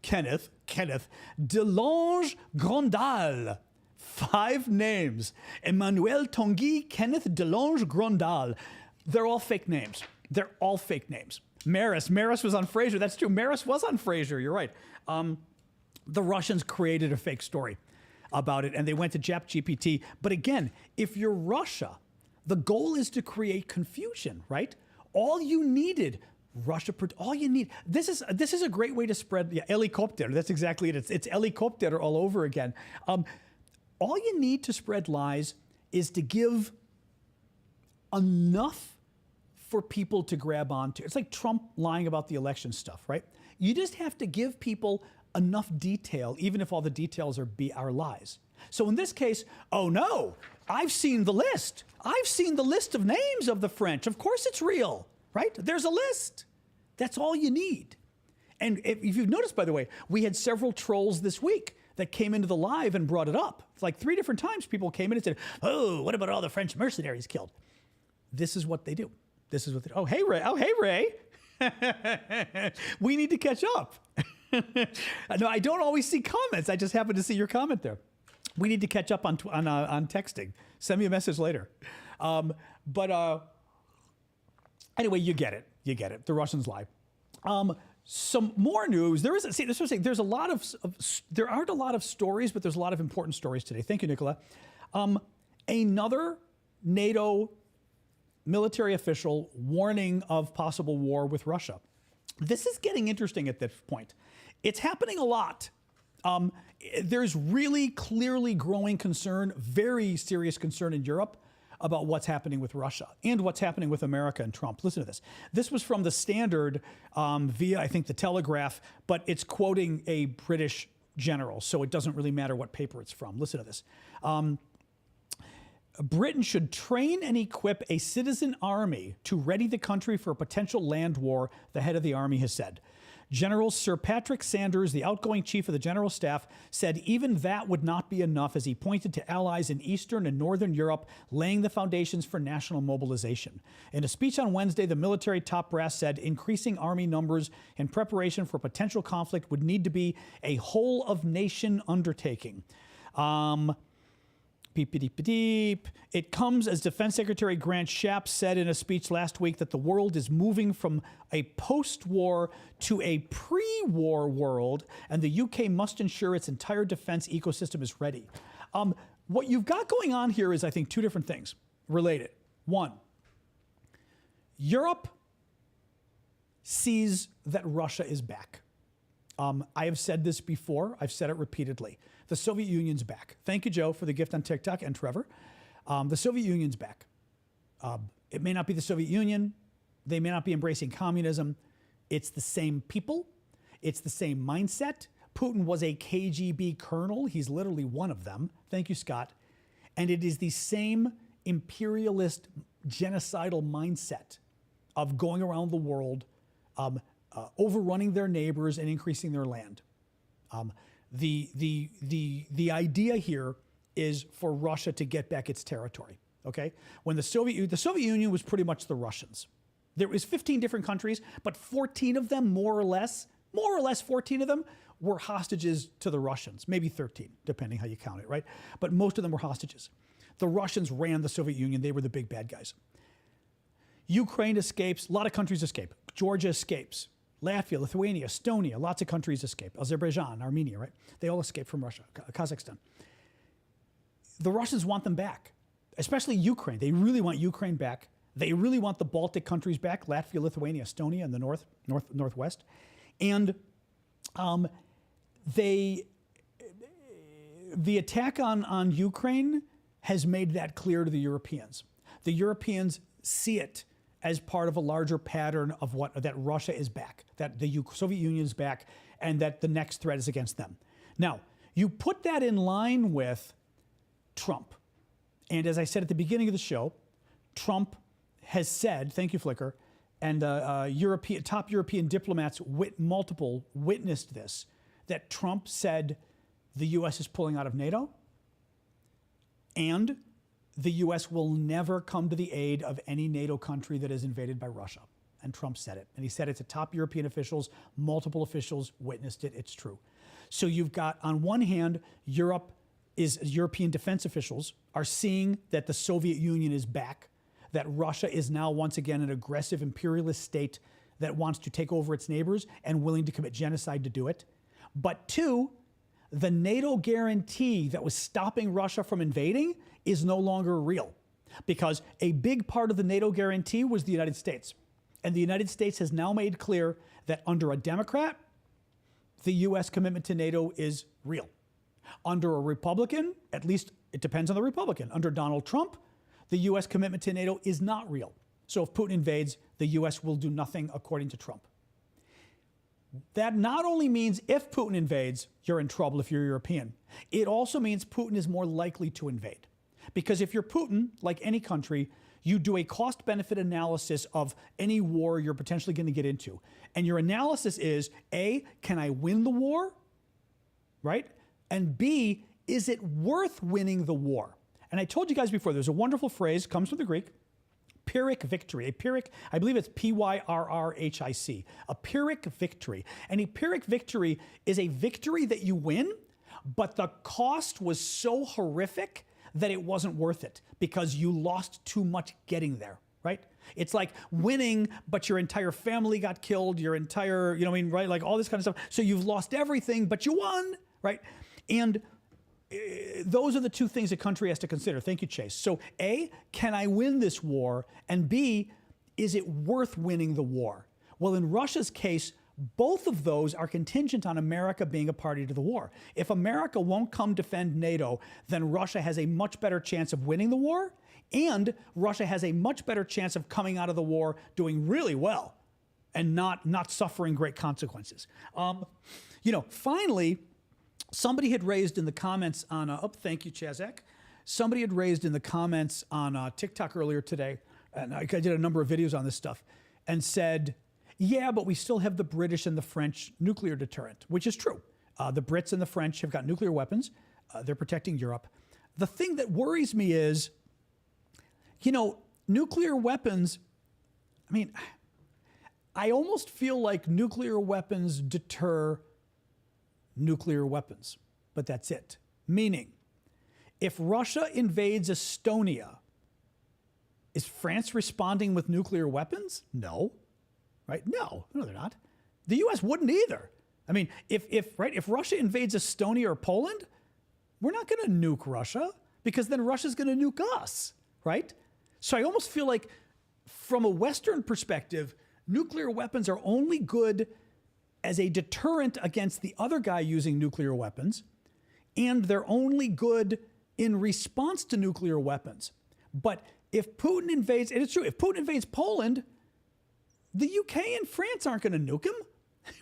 Delange Grandal. 5 names. Emmanuel Tongi Kenneth Delange Grandal. They're all fake names. They're all fake names. Maris was on Frasier. That's true. Maris was on Frasier. You're right. The Russians created a fake story about it, and they went to ChatGPT. But again, if you're Russia, the goal is to create confusion, right? All you needed, all you need. This is a great way to spread. Yeah, helicopter. That's exactly it. It's helicopter all over again. All you need to spread lies is to give enough for people to grab onto. It's like Trump lying about the election stuff, right? You just have to give people enough detail, even if all the details are lies. So in this case, oh no, I've seen the list. I've seen the list of names of the French. Of course it's real, right? There's a list. That's all you need. And if you've noticed, by the way, we had several trolls this week that came into the live and brought it up. It's like 3 different times people came in and said, oh, what about all the French mercenaries killed? This is what they do. This is what they do. Oh, hey, Ray. Oh, hey, Ray. We need to catch up. No, I don't always see comments. I just happen to see your comment there. We need to catch up on texting. Send me a message later. Anyway, you get it. You get it. The Russians lie. Some more news. There aren't a lot of stories, but there's a lot of important stories today. Thank you, Nicola. Another NATO military official warning of possible war with Russia. This is getting interesting at this point. It's happening a lot. There's really clearly growing concern, very serious concern in Europe about what's happening with Russia and what's happening with America and Trump. Listen to this. This was from the Standard via, I think, the Telegraph, but it's quoting a British general, so it doesn't really matter what paper it's from. Listen to this. Britain should train and equip a citizen army to ready the country for a potential land war, the head of the army has said. General Sir Patrick Sanders, the outgoing chief of the General Staff, said even that would not be enough as he pointed to allies in Eastern and Northern Europe laying the foundations for national mobilization. In a speech on Wednesday, the military top brass said increasing army numbers in preparation for potential conflict would need to be a whole-of-nation undertaking. It comes as Defense Secretary Grant Shapps said in a speech last week that the world is moving from a post-war to a pre-war world, and the UK must ensure its entire defense ecosystem is ready. What you've got going on here is, I think, 2 different things related. One, Europe sees that Russia is back. I have said this before. I've said it repeatedly. The Soviet Union's back. Thank you, Joe, for the gift on TikTok, and Trevor. The Soviet Union's back. It may not be the Soviet Union. They may not be embracing communism. It's the same people. It's the same mindset. Putin was a KGB colonel. He's literally one of them. Thank you, Scott. And it is the same imperialist, genocidal mindset of going around the world, overrunning their neighbors and increasing their land. The idea here is for Russia to get back its territory. Okay, when the Soviet Union was pretty much the Russians. There was 15 different countries, but 14 of them, more or less 14 of them were hostages to the Russians. Maybe 13, depending how you count it, right? But most of them were hostages. The Russians ran the Soviet Union. They were the big bad guys. Ukraine escapes. A lot of countries escape. Georgia escapes. Latvia, Lithuania, Estonia, lots of countries escape. Azerbaijan, Armenia, right? They all escape from Russia. Kazakhstan. The Russians want them back, especially Ukraine. They really want Ukraine back. They really want the Baltic countries back, Latvia, Lithuania, Estonia in the northwest. And the attack on Ukraine has made that clear to the Europeans. The Europeans see it as part of a larger pattern of that Russia is back, that the Soviet Union is back, and that the next threat is against them. Now, you put that in line with Trump. And as I said at the beginning of the show, Trump has said, thank you, Flickr, and top European diplomats witnessed this, that Trump said the U.S. is pulling out of NATO, and the U.S. will never come to the aid of any NATO country that is invaded by Russia. And Trump said it. And he said it to top European officials. Multiple officials witnessed it. It's true. So you've got, on one hand, European defense officials are seeing that the Soviet Union is back, that Russia is now once again an aggressive imperialist state that wants to take over its neighbors and willing to commit genocide to do it. But two, the NATO guarantee that was stopping Russia from invading is no longer real, because a big part of the NATO guarantee was the United States. And the United States has now made clear that under a Democrat, the U.S. commitment to NATO is real. Under a Republican, at least it depends on the Republican, under Donald Trump, the U.S. commitment to NATO is not real. So if Putin invades, the U.S. will do nothing according to Trump. That not only means if Putin invades, you're in trouble if you're European. It also means Putin is more likely to invade. Because if you're Putin, like any country, you do a cost-benefit analysis of any war you're potentially going to get into. And your analysis is, A, can I win the war? Right? And B, is it worth winning the war? And I told you guys before, there's a wonderful phrase, comes from the Greek, Pyrrhic victory. A Pyrrhic, I believe it's Pyrrhic, a Pyrrhic victory. And a Pyrrhic victory is a victory that you win, but the cost was so horrific that it wasn't worth it because you lost too much getting there, right? It's like winning, but your entire family got killed, your entire, right? Like all this kind of stuff. So you've lost everything, but you won, right? And those are the two things a country has to consider. Thank you, Chase. So A, can I win this war? And B, is it worth winning the war? Well, in Russia's case, both of those are contingent on America being a party to the war. If America won't come defend NATO, then Russia has a much better chance of winning the war, and Russia has a much better chance of coming out of the war doing really well and not suffering great consequences. Finally, somebody had raised in the comments on, thank you, Chazek. Somebody had raised in the comments on TikTok earlier today, and I did a number of videos on this stuff, and said, yeah, but we still have the British and the French nuclear deterrent, which is true. The Brits and the French have got nuclear weapons. They're protecting Europe. The thing that worries me is, nuclear weapons, I almost feel like nuclear weapons deter nuclear weapons, but that's it. Meaning, if Russia invades Estonia, is France responding with nuclear weapons? No. Right? No, they're not. The U.S. wouldn't either. If Russia invades Estonia or Poland, we're not going to nuke Russia because then Russia's going to nuke us, right? So I almost feel like from a Western perspective, nuclear weapons are only good as a deterrent against the other guy using nuclear weapons, and they're only good in response to nuclear weapons. But if Putin invades, and it's true, if Putin invades Poland, the UK and France aren't going to nuke him,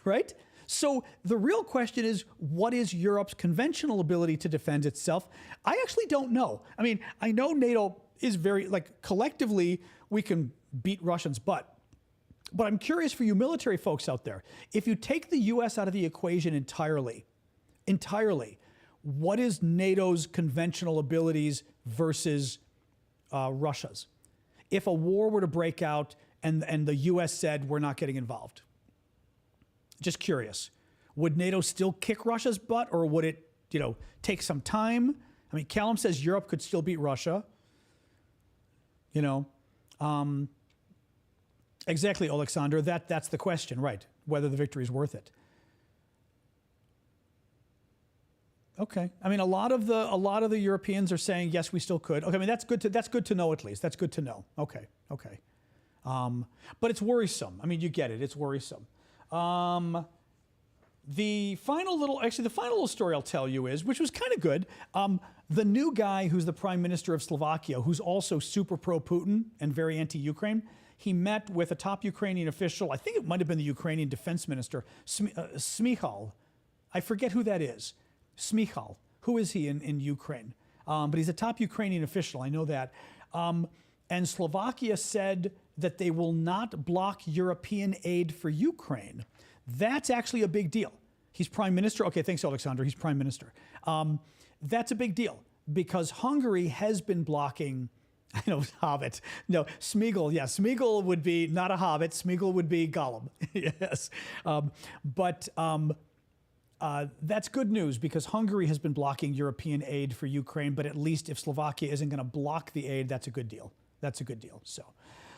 right? So the real question is, what is Europe's conventional ability to defend itself? I actually don't know. I know NATO is very, collectively, we can beat Russians' butt. But I'm curious for you military folks out there, if you take the U.S. out of the equation entirely, what is NATO's conventional abilities versus Russia's? If a war were to break out and the U.S. said, we're not getting involved. Just curious. Would NATO still kick Russia's butt, or would it, take some time? Callum says Europe could still beat Russia. Exactly, Alexander. That's the question, right? Whether the victory is worth it. Okay. I mean, a lot of the Europeans are saying yes, we still could. Okay. I mean, that's good to know at least. That's good to know. Okay. Okay. But it's worrisome. I mean, you get it. It's worrisome. The final little story I'll tell you is, which was kind of good. The new guy who's the prime minister of Slovakia, who's also super pro-Putin and very anti-Ukraine, he met with a top Ukrainian official. I think it might have been the Ukrainian defense minister, Smychal. I forget who that is. Smychal. Who is he in Ukraine? But he's a top Ukrainian official. I know that. And Slovakia said that they will not block European aid for Ukraine. That's actually a big deal. He's prime minister. Okay, thanks, Alexander. He's prime minister. That's a big deal because Hungary has been blocking. I know, Hobbit. No, Smeagol. Yeah, Smeagol would be not a Hobbit. Smeagol would be Gollum. Yes. That's good news because Hungary has been blocking European aid for Ukraine, but at least if Slovakia isn't going to block the aid, that's a good deal. That's a good deal. So,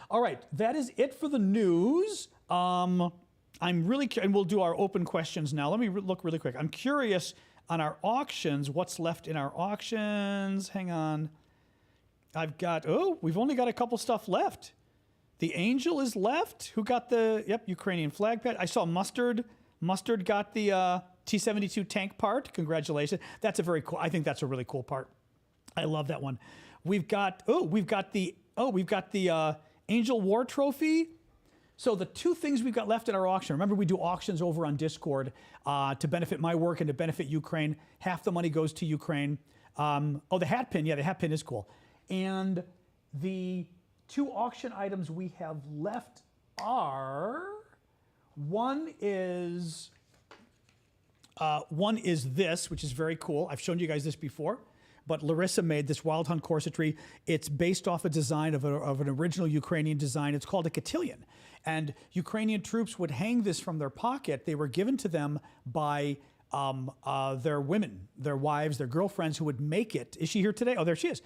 all right, that is it for the news. I'm really and we'll do our open questions now. Let me look really quick. I'm curious on our auctions, what's left in our auctions. Hang on. I've got, we've only got a couple stuff left. The Angel is left. Who got the, Ukrainian flag pad. I saw Mustard. Mustard got the T-72 tank part. Congratulations. That's a very cool, I think that's a really cool part. I love that one. We've got the Angel War Trophy. So the two things we've got left in our auction, remember we do auctions over on Discord to benefit my work and to benefit Ukraine. Half the money goes to Ukraine. The hat pin. Yeah, the hat pin is cool. And the two auction items we have left are, one is this, which is very cool. I've shown you guys this before, but Larissa made this Wild Hunt corsetry. It's based off a design of an original Ukrainian design. It's called a cotillion. And Ukrainian troops would hang this from their pocket. They were given to them by their women, their wives, their girlfriends who would make it. Is she here today? Oh, there she is.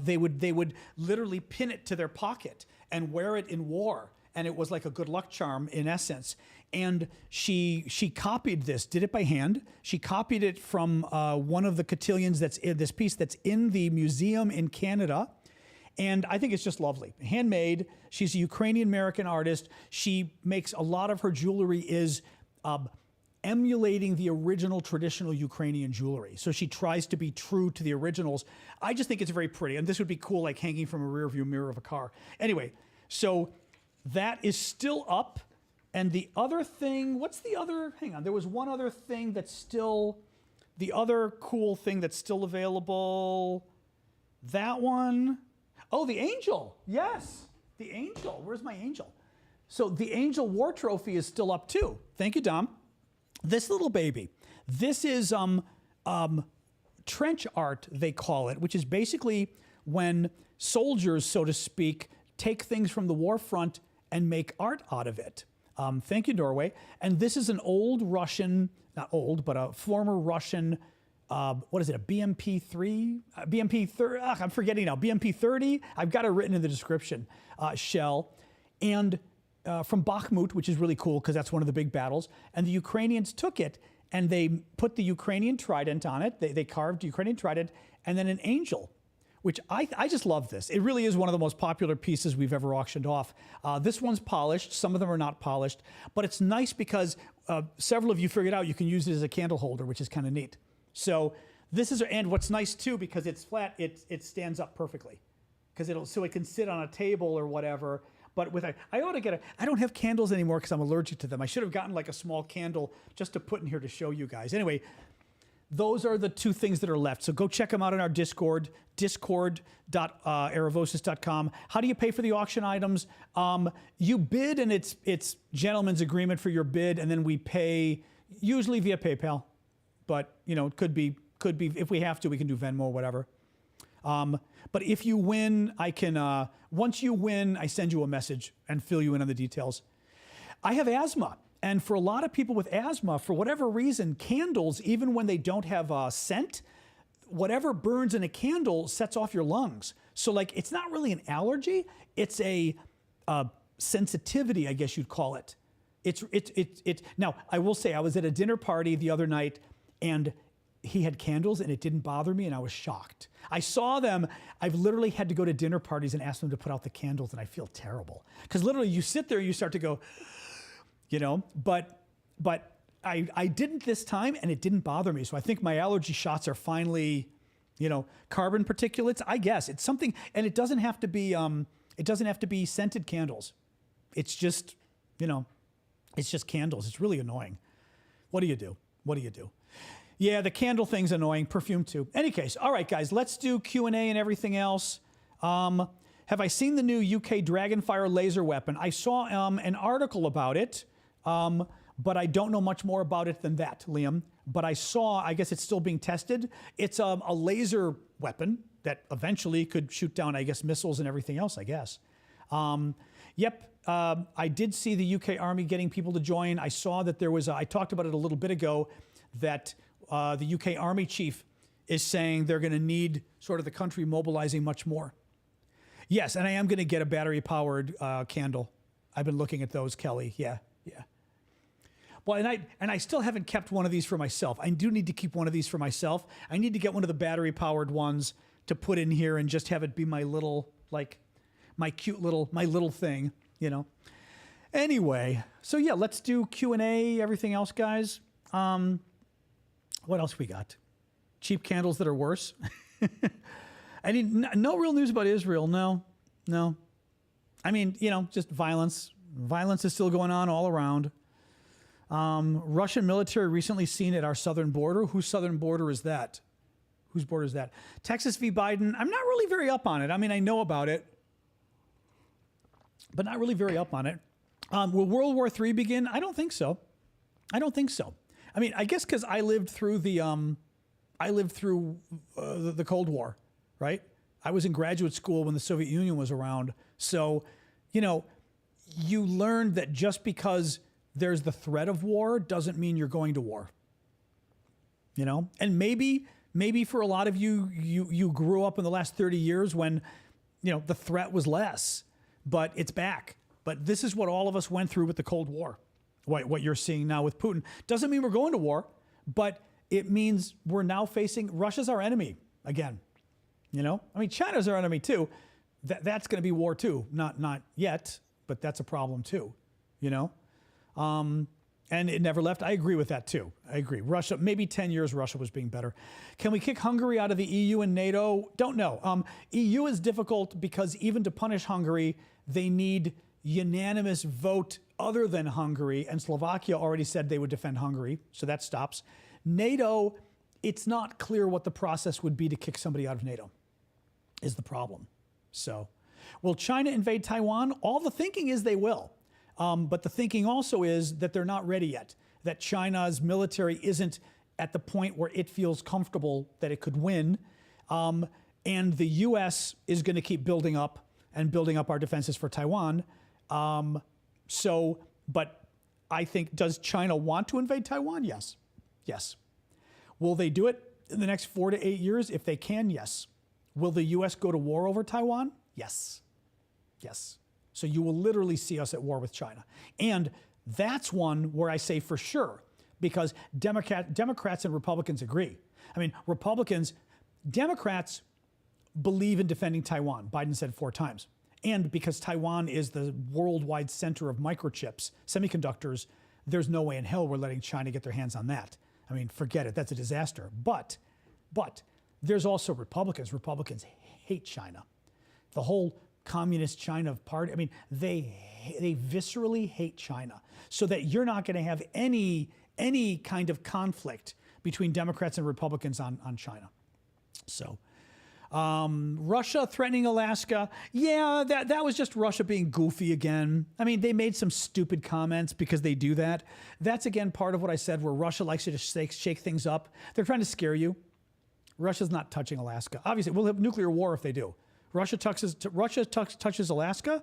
They would literally pin it to their pocket and wear it in war. And it was like a good luck charm in essence. And she copied this, did it by hand. She copied it from one of the cotillions that's in this piece that's in the museum in Canada. And I think it's just lovely. Handmade. She's a Ukrainian-American artist. She makes a lot of her jewelry is emulating the original traditional Ukrainian jewelry. So she tries to be true to the originals. I just think it's very pretty. And this would be cool, like hanging from a rear view mirror of a car. Anyway, so that is still up. And the other thing, what's the other, hang on, there was one other thing that's still, the other cool thing that's still available. That one. Oh, the Angel. Yes, the Angel. Where's my Angel? So the Angel War Trophy is still up too. Thank you, Dom. This little baby, this is trench art, they call it, which is basically when soldiers, so to speak, take things from the war front and make art out of it. Thank you, Norway. And this is an old Russian, not old, but a former Russian, what is it, a BMP-3? BMP-30, I'm forgetting now, BMP-30? I've got it written in the description, shell. And from Bakhmut, which is really cool because that's one of the big battles. And the Ukrainians took it and they put the Ukrainian trident on it. They carved Ukrainian trident and then an angel, which I just love this. It really is one of the most popular pieces we've ever auctioned off. This one's polished. Some of them are not polished, but it's nice because several of you figured out you can use it as a candle holder, which is kind of neat. So this is, and what's nice too, because it's flat, it stands up perfectly because so it can sit on a table or whatever. But I ought to get I don't have candles anymore because I'm allergic to them. I should have gotten like a small candle just to put in here to show you guys. Anyway, those are the two things that are left. So go check them out on our Discord, discord.aravosis.com. How do you pay for the auction items? You bid and it's gentleman's agreement for your bid, and then we pay usually via PayPal. But you know, it could be if we have to, we can do Venmo or whatever. But if you win, I can, once you win, I send you a message and fill you in on the details. I have asthma. And for a lot of people with asthma, for whatever reason, candles, even when they don't have a scent, whatever burns in a candle sets off your lungs. So like, it's not really an allergy. It's a sensitivity, I guess you'd call it. Now, I will say, I was at a dinner party the other night and he had candles and it didn't bother me and I was shocked. I saw them. I've literally had to go to dinner parties and ask them to put out the candles and I feel terrible. Because literally you sit there, you start to go, you know, but I didn't this time and it didn't bother me. So I think my allergy shots are finally, you know, carbon particulates. I guess it's something, and it doesn't have to be scented candles. It's just, you know, it's just candles. It's really annoying. What do you do? What do you do? Yeah, the candle thing's annoying. Perfume too. Any case, all right, guys, let's do Q&A and everything else. have I seen the new UK Dragonfire laser weapon? I saw an article about it, but I don't know much more about it than that, Liam. But I guess it's still being tested. It's a laser weapon that eventually could shoot down, I guess, missiles and everything else, I guess. I did see the UK Army getting people to join. I saw that there was, I talked about it a little bit ago, that the UK Army chief is saying they're going to need sort of the country mobilizing much more. Yes, and I am going to get a battery-powered candle. I've been looking at those, Kelly. Yeah. Well, and I still haven't kept one of these for myself. I do need to keep one of these for myself. I need to get one of the battery-powered ones to put in here and just have it be my little, like, my little thing, you know. Anyway, so yeah, let's do Q&A, everything else, guys. What else we got? Cheap candles that are worse. I mean, no real news about Israel. No. I mean, you know, just violence. Violence is still going on all around. Russian military recently seen at our southern border. Whose southern border is that? Whose border is that? Texas v. Biden. I'm not really very up on it. I mean, I know about it, but not really very up on it. Will World War III begin? I don't think so. I mean, I guess because I lived through the Cold War, right? I was in graduate school when the Soviet Union was around. So, you know, you learned that just because there's the threat of war doesn't mean you're going to war. You know, and maybe for a lot of you grew up in the last 30 years when, you know, the threat was less, but it's back. But this is what all of us went through with the Cold War. What you're seeing now with Putin doesn't mean we're going to war, but it means we're now facing Russia's our enemy again. You know, I mean, China's our enemy too. That's going to be war too. Not yet, but that's a problem too. You know, and it never left. I agree with that too. I agree. Russia, maybe 10 years Russia was being better. Can we kick Hungary out of the EU and NATO? Don't know. EU is difficult because even to punish Hungary, they need unanimous vote other than Hungary, and Slovakia already said they would defend Hungary, so that stops. NATO, it's not clear what the process would be to kick somebody out of NATO, is the problem. So, will China invade Taiwan? All the thinking is they will. But the thinking also is that they're not ready yet, that China's military isn't at the point where it feels comfortable that it could win. And the U.S. is going to keep building up our defenses for Taiwan. But I think, does China want to invade Taiwan? Yes. Will they do it in the next 4 to 8 years? If they can, yes. Will the U.S. go to war over Taiwan? Yes. So you will literally see us at war with China. And that's one where I say for sure, because Democrats and Republicans agree. I mean, Democrats believe in defending Taiwan. Biden said 4 times. And because Taiwan is the worldwide center of microchips, semiconductors, there's no way in hell we're letting China get their hands on that. I mean, forget it. That's a disaster. But there's also Republicans. Republicans hate China. The whole communist China party, I mean, they viscerally hate China, so that you're not going to have any kind of conflict between Democrats and Republicans on China. So, Russia threatening Alaska. Yeah, that was just Russia being goofy again. I mean, they made some stupid comments because they do that. That's again part of what I said, where Russia likes to just shake things up. They're trying to scare you. Russia's not touching Alaska. Obviously, we'll have nuclear war if they do. Russia touches Alaska,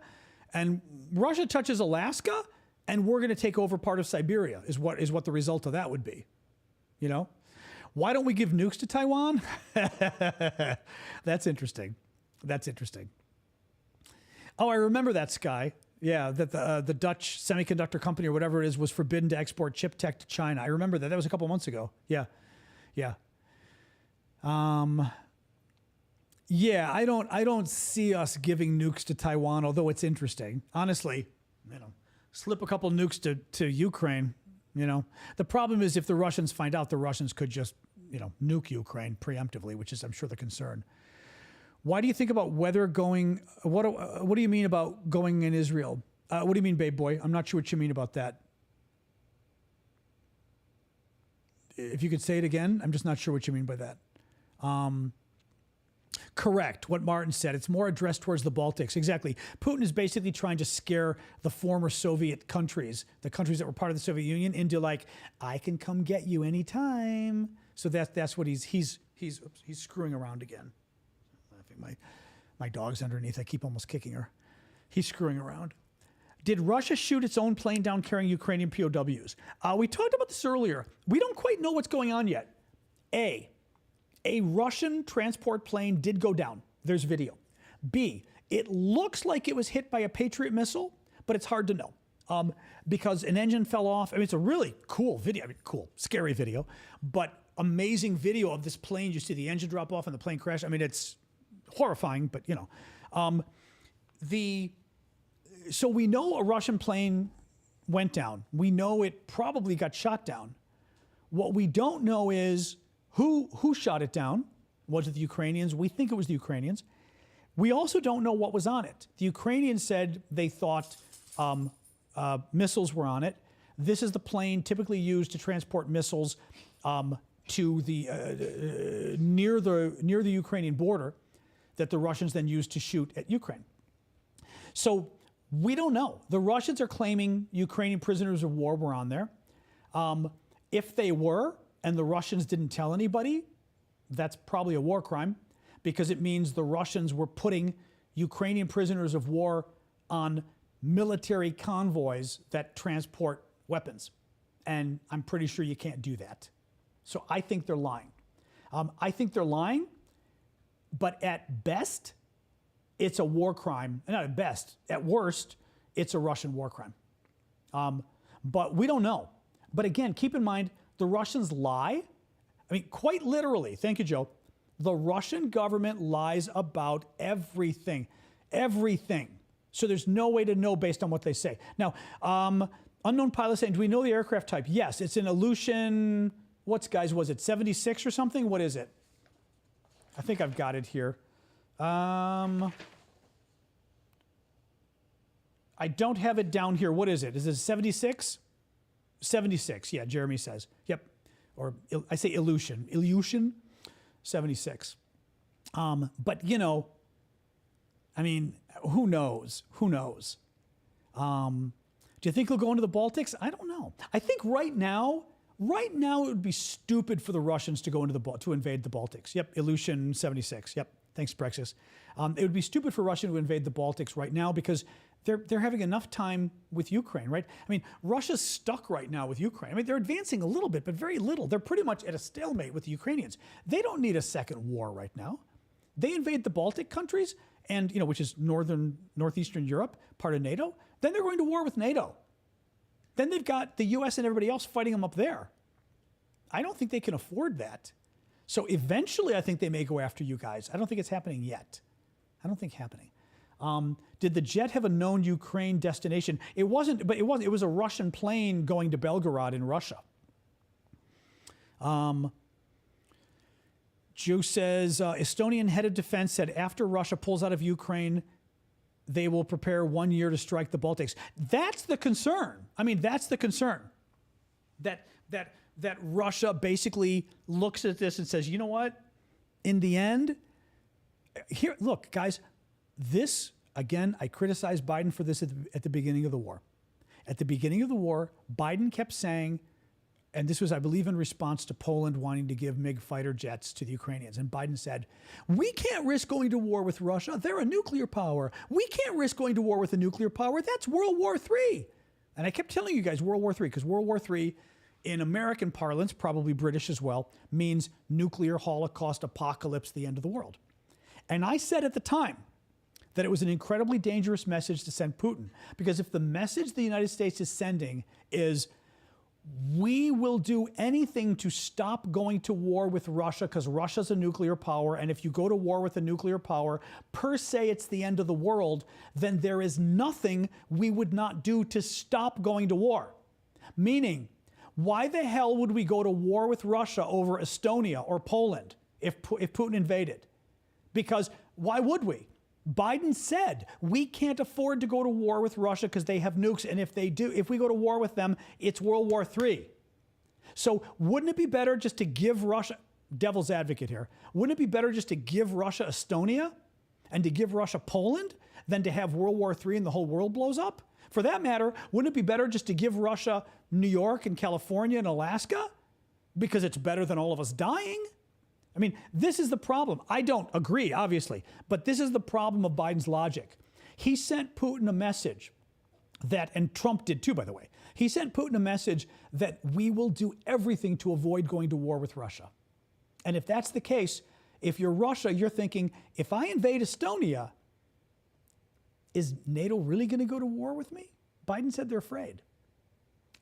and we're going to take over part of Siberia. Is what the result of that would be. You know, why don't we give nukes to Taiwan? That's interesting. Oh, I remember that, Sky. Yeah, that the Dutch semiconductor company or whatever it is was forbidden to export chip tech to China. I remember that. That was a couple months ago. Yeah. Yeah, I don't see us giving nukes to Taiwan, although it's interesting. Honestly, you know, slip a couple nukes to Ukraine, you know. The problem is if the Russians find out, the Russians could just, you know, nuke Ukraine preemptively, which is, I'm sure, the concern. Why do you think about whether going, what do you mean about going in Israel? What do you mean, babe boy? I'm not sure what you mean about that. If you could say it again, I'm just not sure what you mean by that. Correct, what Martin said. It's more addressed towards the Baltics. Exactly. Putin is basically trying to scare the former Soviet countries, the countries that were part of the Soviet Union, into like, I can come get you anytime. So that's what he's screwing around again. I think my dog's underneath. I keep almost kicking her. He's screwing around. Did Russia shoot its own plane down carrying Ukrainian POWs? We talked about this earlier. We don't quite know what's going on yet. A Russian transport plane did go down. There's video. B, it looks like it was hit by a Patriot missile, but it's hard to know because an engine fell off. I mean, it's a really cool video. I mean, cool, scary video, but amazing video of this plane. You see the engine drop off and the plane crash. I mean, it's horrifying, but you know. So we know a Russian plane went down. We know it probably got shot down. What we don't know is who shot it down. Was it the Ukrainians? We think it was the Ukrainians. We also don't know what was on it. The Ukrainians said they thought missiles were on it. This is the plane typically used to transport missiles to the near the Ukrainian border that the Russians then used to shoot at Ukraine. So we don't know. The Russians are claiming Ukrainian prisoners of war were on there. If they were, and the Russians didn't tell anybody, that's probably a war crime because it means the Russians were putting Ukrainian prisoners of war on military convoys that transport weapons. And I'm pretty sure you can't do that. So I think they're lying. But at best, it's a war crime. Not at best. At worst, it's a Russian war crime. But we don't know. But again, keep in mind, the Russians lie. I mean, quite literally. Thank you, Joe. The Russian government lies about everything. Everything. So there's no way to know based on what they say. Now, unknown pilot saying, do we know the aircraft type? Yes, it's an Ilyushin. Was it 76 or something? What is it? I think I've got it here. I don't have it down here. What is it? Is it 76? 76, yeah, Jeremy says. Yep. Or I say Ilyushin, 76. But, you know, I mean, who knows? Who knows? Do you think he'll go into the Baltics? I don't know. I think right now it would be stupid for the Russians to go into to invade the Baltics. Yep, Ilyushin, 76. Yep. Thanks, Brexis. It would be stupid for Russia to invade the Baltics right now because they're having enough time with Ukraine, right? I mean, Russia's stuck right now with Ukraine. I mean, they're advancing a little bit, but very little. They're pretty much at a stalemate with the Ukrainians. They don't need a second war right now. They invade the Baltic countries, and which is northeastern Europe, part of NATO. Then they're going to war with NATO. Then they've got the U.S. and everybody else fighting them up there. I don't think they can afford that. So eventually, I think they may go after you guys. I don't think it's happening yet. I don't think happening. Did the jet have a known Ukraine destination? It wasn't, but it was. It was a Russian plane going to Belgorod in Russia. Joe says, Estonian head of defense said after Russia pulls out of Ukraine, they will prepare 1 year to strike the Baltics. That's the concern. I mean, that's the concern. That Russia basically looks at this and says, you know what? In the end, here, look, guys, this, again, I criticized Biden for this at the beginning of the war. At the beginning of the war, Biden kept saying, and this was, I believe, in response to Poland wanting to give MiG fighter jets to the Ukrainians. And Biden said, we can't risk going to war with Russia. They're a nuclear power. We can't risk going to war with a nuclear power. That's World War III. And I kept telling you guys World War III, because World War III, in American parlance, probably British as well, means nuclear holocaust apocalypse, the end of the world. And I said at the time that it was an incredibly dangerous message to send Putin, because if the message the United States is sending is, we will do anything to stop going to war with Russia because Russia's a nuclear power, and if you go to war with a nuclear power, per se it's the end of the world, then there is nothing we would not do to stop going to war. Meaning, why the hell would we go to war with Russia over Estonia or Poland if Putin invaded? Because why would we? Biden said we can't afford to go to war with Russia because they have nukes, and if we go to war with them, it's World War III. So wouldn't it be better just to give Russia, devil's advocate here, wouldn't it be better just to give Russia Estonia and to give Russia Poland than to have World War III and the whole world blows up? For that matter, wouldn't it be better just to give Russia New York and California and Alaska because it's better than all of us dying? I mean, this is the problem. I don't agree, obviously, but this is the problem of Biden's logic. He sent Putin a message that, and Trump did too, by the way, he sent Putin a message that we will do everything to avoid going to war with Russia. And if that's the case, if you're Russia, you're thinking, if I invade Estonia, is NATO really going to go to war with me? Biden said they're afraid.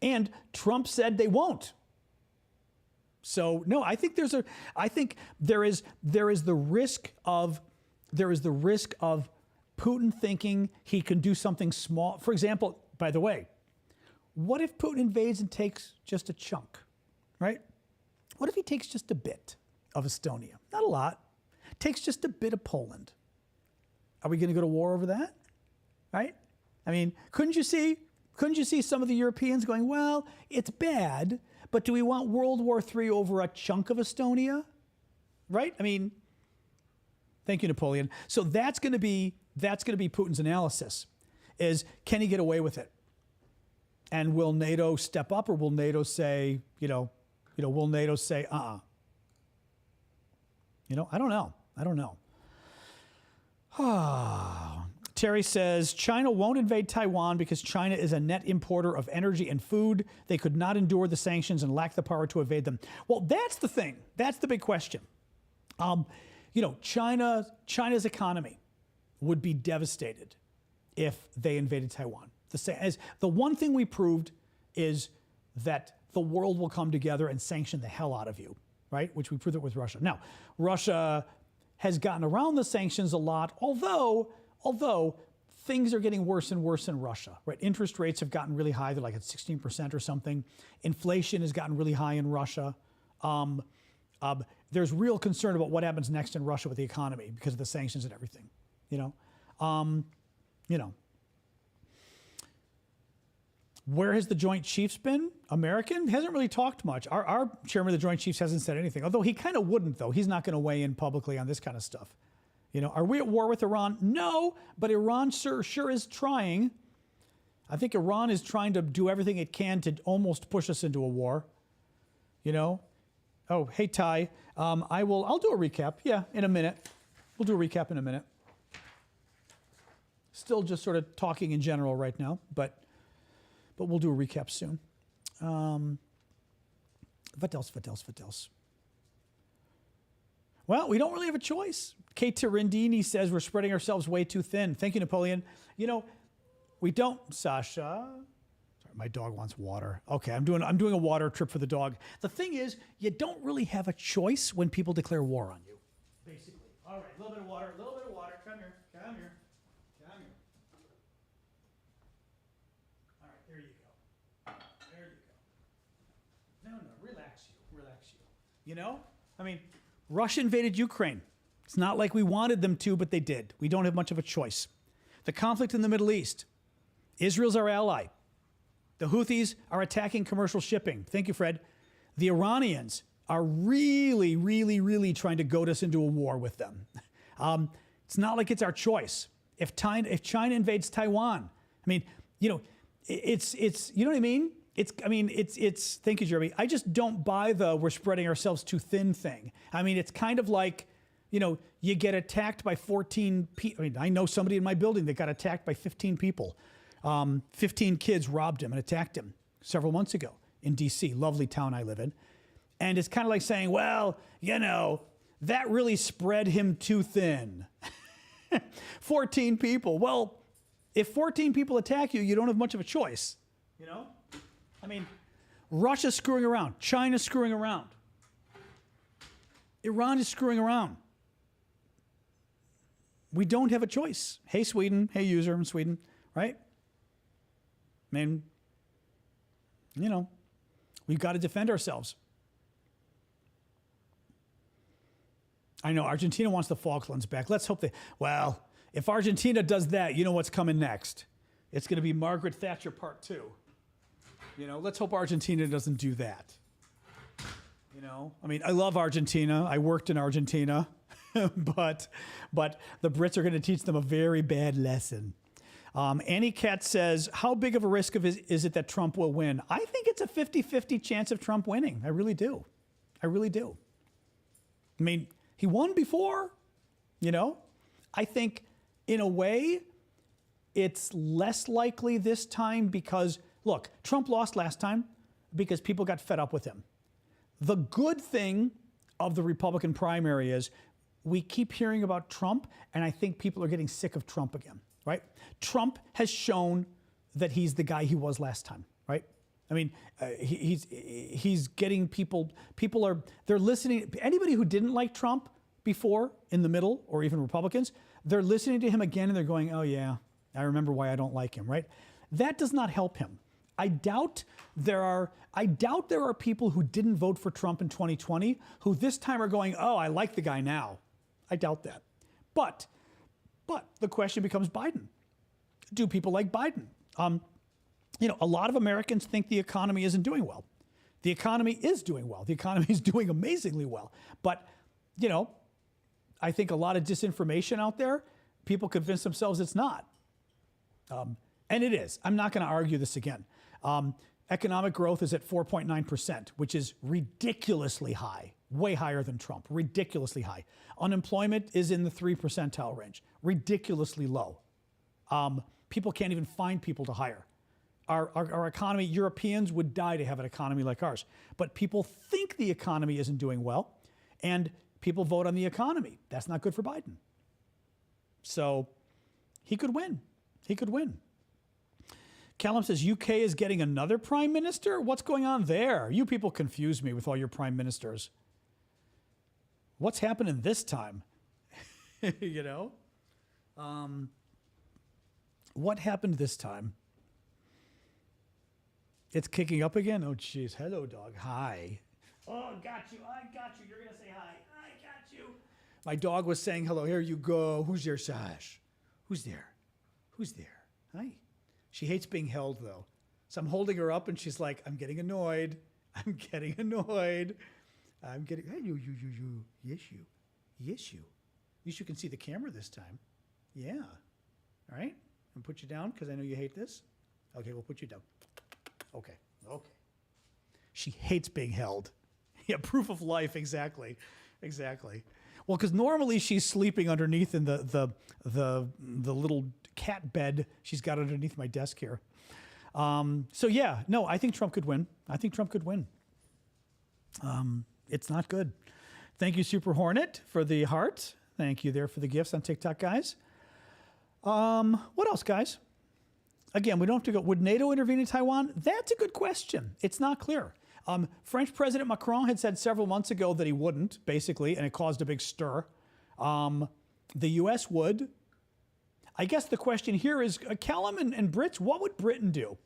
And Trump said they won't. So no, I think there is the risk of Putin thinking he can do something small. For example, by the way, what if Putin invades and takes just a chunk, right? What if he takes just a bit of Estonia? Not a lot. Takes just a bit of Poland. Are we going to go to war over that? Right? I mean, couldn't you see some of the Europeans going, well, it's bad, but do we want World War III over a chunk of Estonia? Right? I mean, thank you, Napoleon. So that's going to be Putin's analysis, is can he get away with it? And will NATO step up, or will NATO say, will NATO say, I don't know. Terry says, China won't invade Taiwan because China is a net importer of energy and food. They could not endure the sanctions and lack the power to evade them. Well, that's the thing. That's the big question. China's economy would be devastated if they invaded Taiwan. The one thing we proved is that the world will come together and sanction the hell out of you, right? Which we proved it with Russia. Now, Russia has gotten around the sanctions a lot, although things are getting worse and worse in Russia, right? Interest rates have gotten really high. They're like at 16% or something. Inflation has gotten really high in Russia. There's real concern about what happens next in Russia with the economy because of the sanctions and everything, Where has the Joint Chiefs been? American? Hasn't really talked much. Our chairman of the Joint Chiefs hasn't said anything, although he kind of wouldn't, though. He's not going to weigh in publicly on this kind of stuff. Are we at war with Iran? No, but Iran sure is trying. I think Iran is trying to do everything it can to almost push us into a war. Oh, hey, Ty. I'll do a recap. Yeah, in a minute. We'll do a recap in a minute. Still just sort of talking in general right now, but we'll do a recap soon. What else? Well, we don't really have a choice. Kate Tirindini says we're spreading ourselves way too thin. Thank you, Napoleon. We don't, Sasha. Sorry, my dog wants water. Okay, I'm doing a water trip for the dog. The thing is, you don't really have a choice when people declare war on you, basically. All right, a little bit of water. Come here. All right, there you go. No, relax you. Russia invaded Ukraine. It's not like we wanted them to, but they did. We don't have much of a choice. The conflict in the Middle East. Israel's our ally. The Houthis are attacking commercial shipping. Thank you, Fred. The Iranians are really, really, really trying to goad us into a war with them. It's not like it's our choice. If China invades Taiwan, it's you know what I mean? It's thank you, Jeremy. I just don't buy the we're spreading ourselves too thin thing. It's kind of like, you get attacked by 14 people. I know somebody in my building that got attacked by 15 people. 15 kids robbed him and attacked him several months ago in D.C., lovely town I live in. And it's kind of like saying, well, that really spread him too thin. 14 people. Well, if 14 people attack you, you don't have much of a choice, Russia's screwing around. China's screwing around. Iran is screwing around. We don't have a choice. Hey, Sweden. Hey, user in Sweden. Right? We've got to defend ourselves. I know Argentina wants the Falklands back. Let's hope if Argentina does that, you know what's coming next. It's going to be Margaret Thatcher Part 2. Let's hope Argentina doesn't do that. You know, I mean, I love Argentina. I worked in Argentina, but the Brits are going to teach them a very bad lesson. Annie Cat says, how big of a risk is it that Trump will win? I think it's a 50-50 chance of Trump winning. I really do. I really do. I mean, he won before, you know. I think in a way it's less likely this time because, look, Trump lost last time because people got fed up with him. The good thing of the Republican primary is we keep hearing about Trump, and I think people are getting sick of Trump again, right? Trump has shown that he's the guy he was last time, right? I mean, he's getting people they're listening. Anybody who didn't like Trump before in the middle, or even Republicans, they're listening to him again and they're going, oh yeah, I remember why I don't like him, right? That does not help him. I doubt there are people who didn't vote for Trump in 2020 who this time are going, oh, I like the guy now. I doubt that. But the question becomes Biden. Do people like Biden? You know, a lot of Americans think the economy isn't doing well. The economy is doing well. The economy is doing amazingly well. But, you know, I think a lot of disinformation out there, people convince themselves it's not. And it is. I'm not going to argue this again. Economic growth is at 4.9%, which is ridiculously high, way higher than Trump, ridiculously high. Unemployment is in the 3 percentile range, ridiculously low. People can't even find people to hire. Our economy, Europeans would die to have an economy like ours. But people think the economy isn't doing well, and people vote on the economy. That's not good for Biden. So he could win. He could win. Callum says, UK is getting another prime minister? What's going on there? You people confuse me with all your prime ministers. What's happening this time? You know? What happened this time? It's kicking up again? Oh, jeez. Hello, dog. Hi. Oh, got you. I got you. You're going to say hi. I got you. My dog was saying hello. Here you go. Who's there, Sash? Who's there? Who's there? Hi. She hates being held, though. So I'm holding her up, and she's like, I'm getting annoyed. I'm getting annoyed. I'm getting, hey, you. Yes, you. Yes, you. At least you can see the camera this time. Yeah. All right? And put you down, because I know you hate this. Okay, we'll put you down. Okay. She hates being held. Yeah, proof of life, exactly. Well, because normally she's sleeping underneath in the little cat bed she's got underneath my desk here. So yeah, no, I think Trump could win. It's not good. Thank you, Super Hornet, for the heart. Thank you there for the gifts on TikTok, guys. What else, guys? Again, we don't have to go. Would NATO intervene in Taiwan? That's a good question. It's not clear. French President Macron had said several months ago that he wouldn't, basically, and it caused a big stir. The U.S. would. I guess the question here is, Callum and Brits, what would Britain do?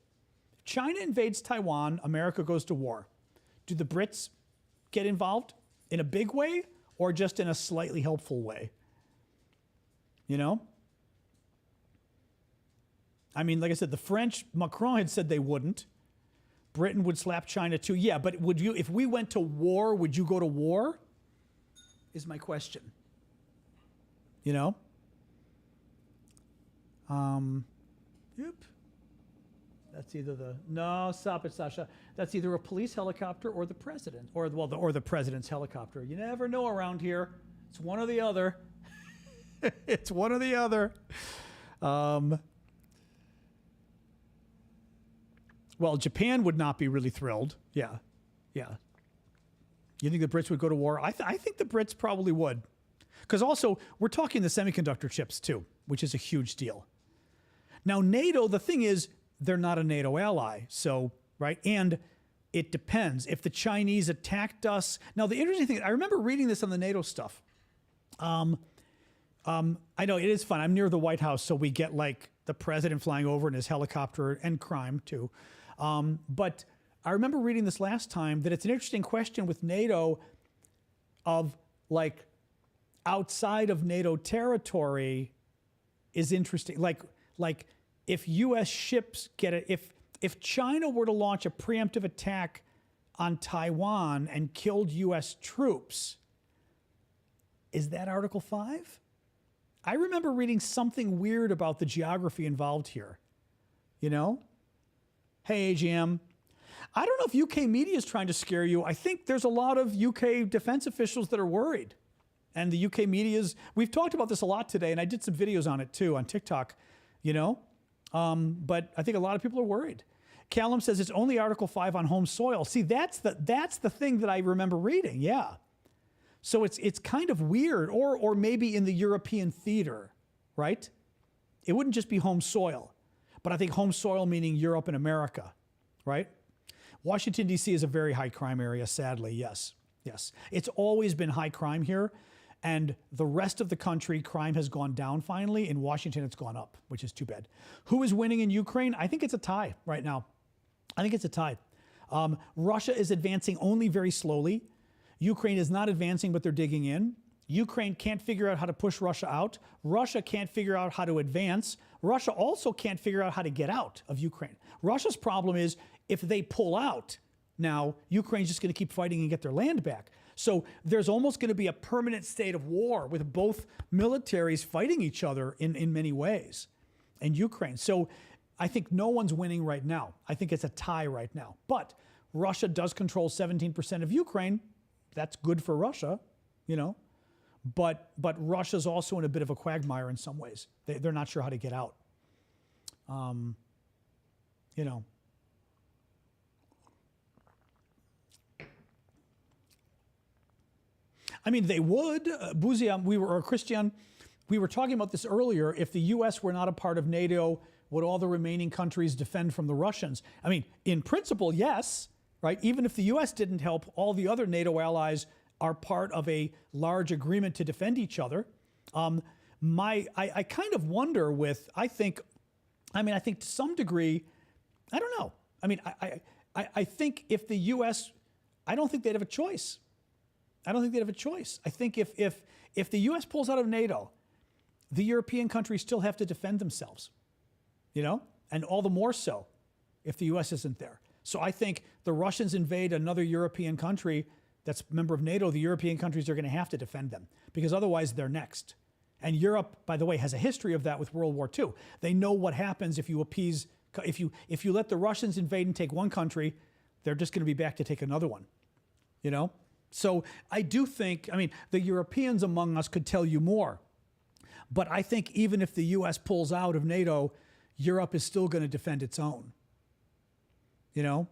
China invades Taiwan, America goes to war. Do the Brits get involved in a big way or just in a slightly helpful way? You know? I mean, like I said, the French, Macron had said they wouldn't. Britain would slap China too. Yeah, but would you, if we went to war, would you go to war? Is my question. You know? Yep. That's either no, stop it, Sasha. That's either a police helicopter or the president, or the president's helicopter. You never know around here. It's one or the other. It's one or the other. Well, Japan would not be really thrilled. Yeah. You think the Brits would go to war? I think the Brits probably would. Because also, we're talking the semiconductor chips too, which is a huge deal. Now, NATO, the thing is, they're not a NATO ally. So, right? And it depends. If the Chinese attacked us. Now, the interesting thing, I remember reading this on the NATO stuff. I know it is fun. I'm near the White House, so we get like the president flying over in his helicopter, and crime too. But I remember reading this last time that it's an interesting question with NATO of like outside of NATO territory is interesting. Like if U.S. ships get it, if China were to launch a preemptive attack on Taiwan and killed U.S. troops. Is that Article 5? I remember reading something weird about the geography involved here. You know? Hey, AGM. I don't know if UK media is trying to scare you. I think there's a lot of UK defense officials that are worried. And the UK media's, we've talked about this a lot today, and I did some videos on it too on TikTok, you know? But I think a lot of people are worried. Callum says it's only Article 5 on home soil. See, that's the thing that I remember reading, yeah. So it's kind of weird, or maybe in the European theater, right? It wouldn't just be home soil, but I think home soil meaning Europe and America, right? Washington, D.C. is a very high crime area, sadly, yes. Yes. It's always been high crime here, and the rest of the country, crime has gone down finally. In Washington, it's gone up, which is too bad. Who is winning in Ukraine? I think it's a tie right now. I think it's a tie. Russia is advancing only very slowly. Ukraine is not advancing, but they're digging in. Ukraine can't figure out how to push Russia out. Russia can't figure out how to advance. Russia also can't figure out how to get out of Ukraine. Russia's problem is if they pull out, now Ukraine's just going to keep fighting and get their land back. So there's almost going to be a permanent state of war with both militaries fighting each other in many ways in Ukraine. So I think no one's winning right now. I think it's a tie right now. But Russia does control 17% of Ukraine. That's good for Russia, you know. But Russia's also in a bit of a quagmire in some ways. They're not sure how to get out. You know. I mean, they would. Buzia, Christian, we were talking about this earlier. If the U.S. were not a part of NATO, would all the remaining countries defend from the Russians? I mean, in principle, yes, right? Even if the U.S. didn't help, all the other NATO allies are part of a large agreement to defend each other. I kind of wonder I think to some degree, I don't know. I mean, I think if the U.S., I don't think they'd have a choice. I don't think they'd have a choice. I think if the U.S. pulls out of NATO, the European countries still have to defend themselves, you know, and all the more so if the U.S. isn't there. So I think the Russians invade another European country that's a member of NATO, the European countries are going to have to defend them because otherwise they're next. And Europe, by the way, has a history of that with World War II. They know what happens if you appease, if you let the Russians invade and take one country, they're just going to be back to take another one, you know? So I do think, I mean, the Europeans among us could tell you more. But I think even if the U.S. pulls out of NATO, Europe is still going to defend its own. You know?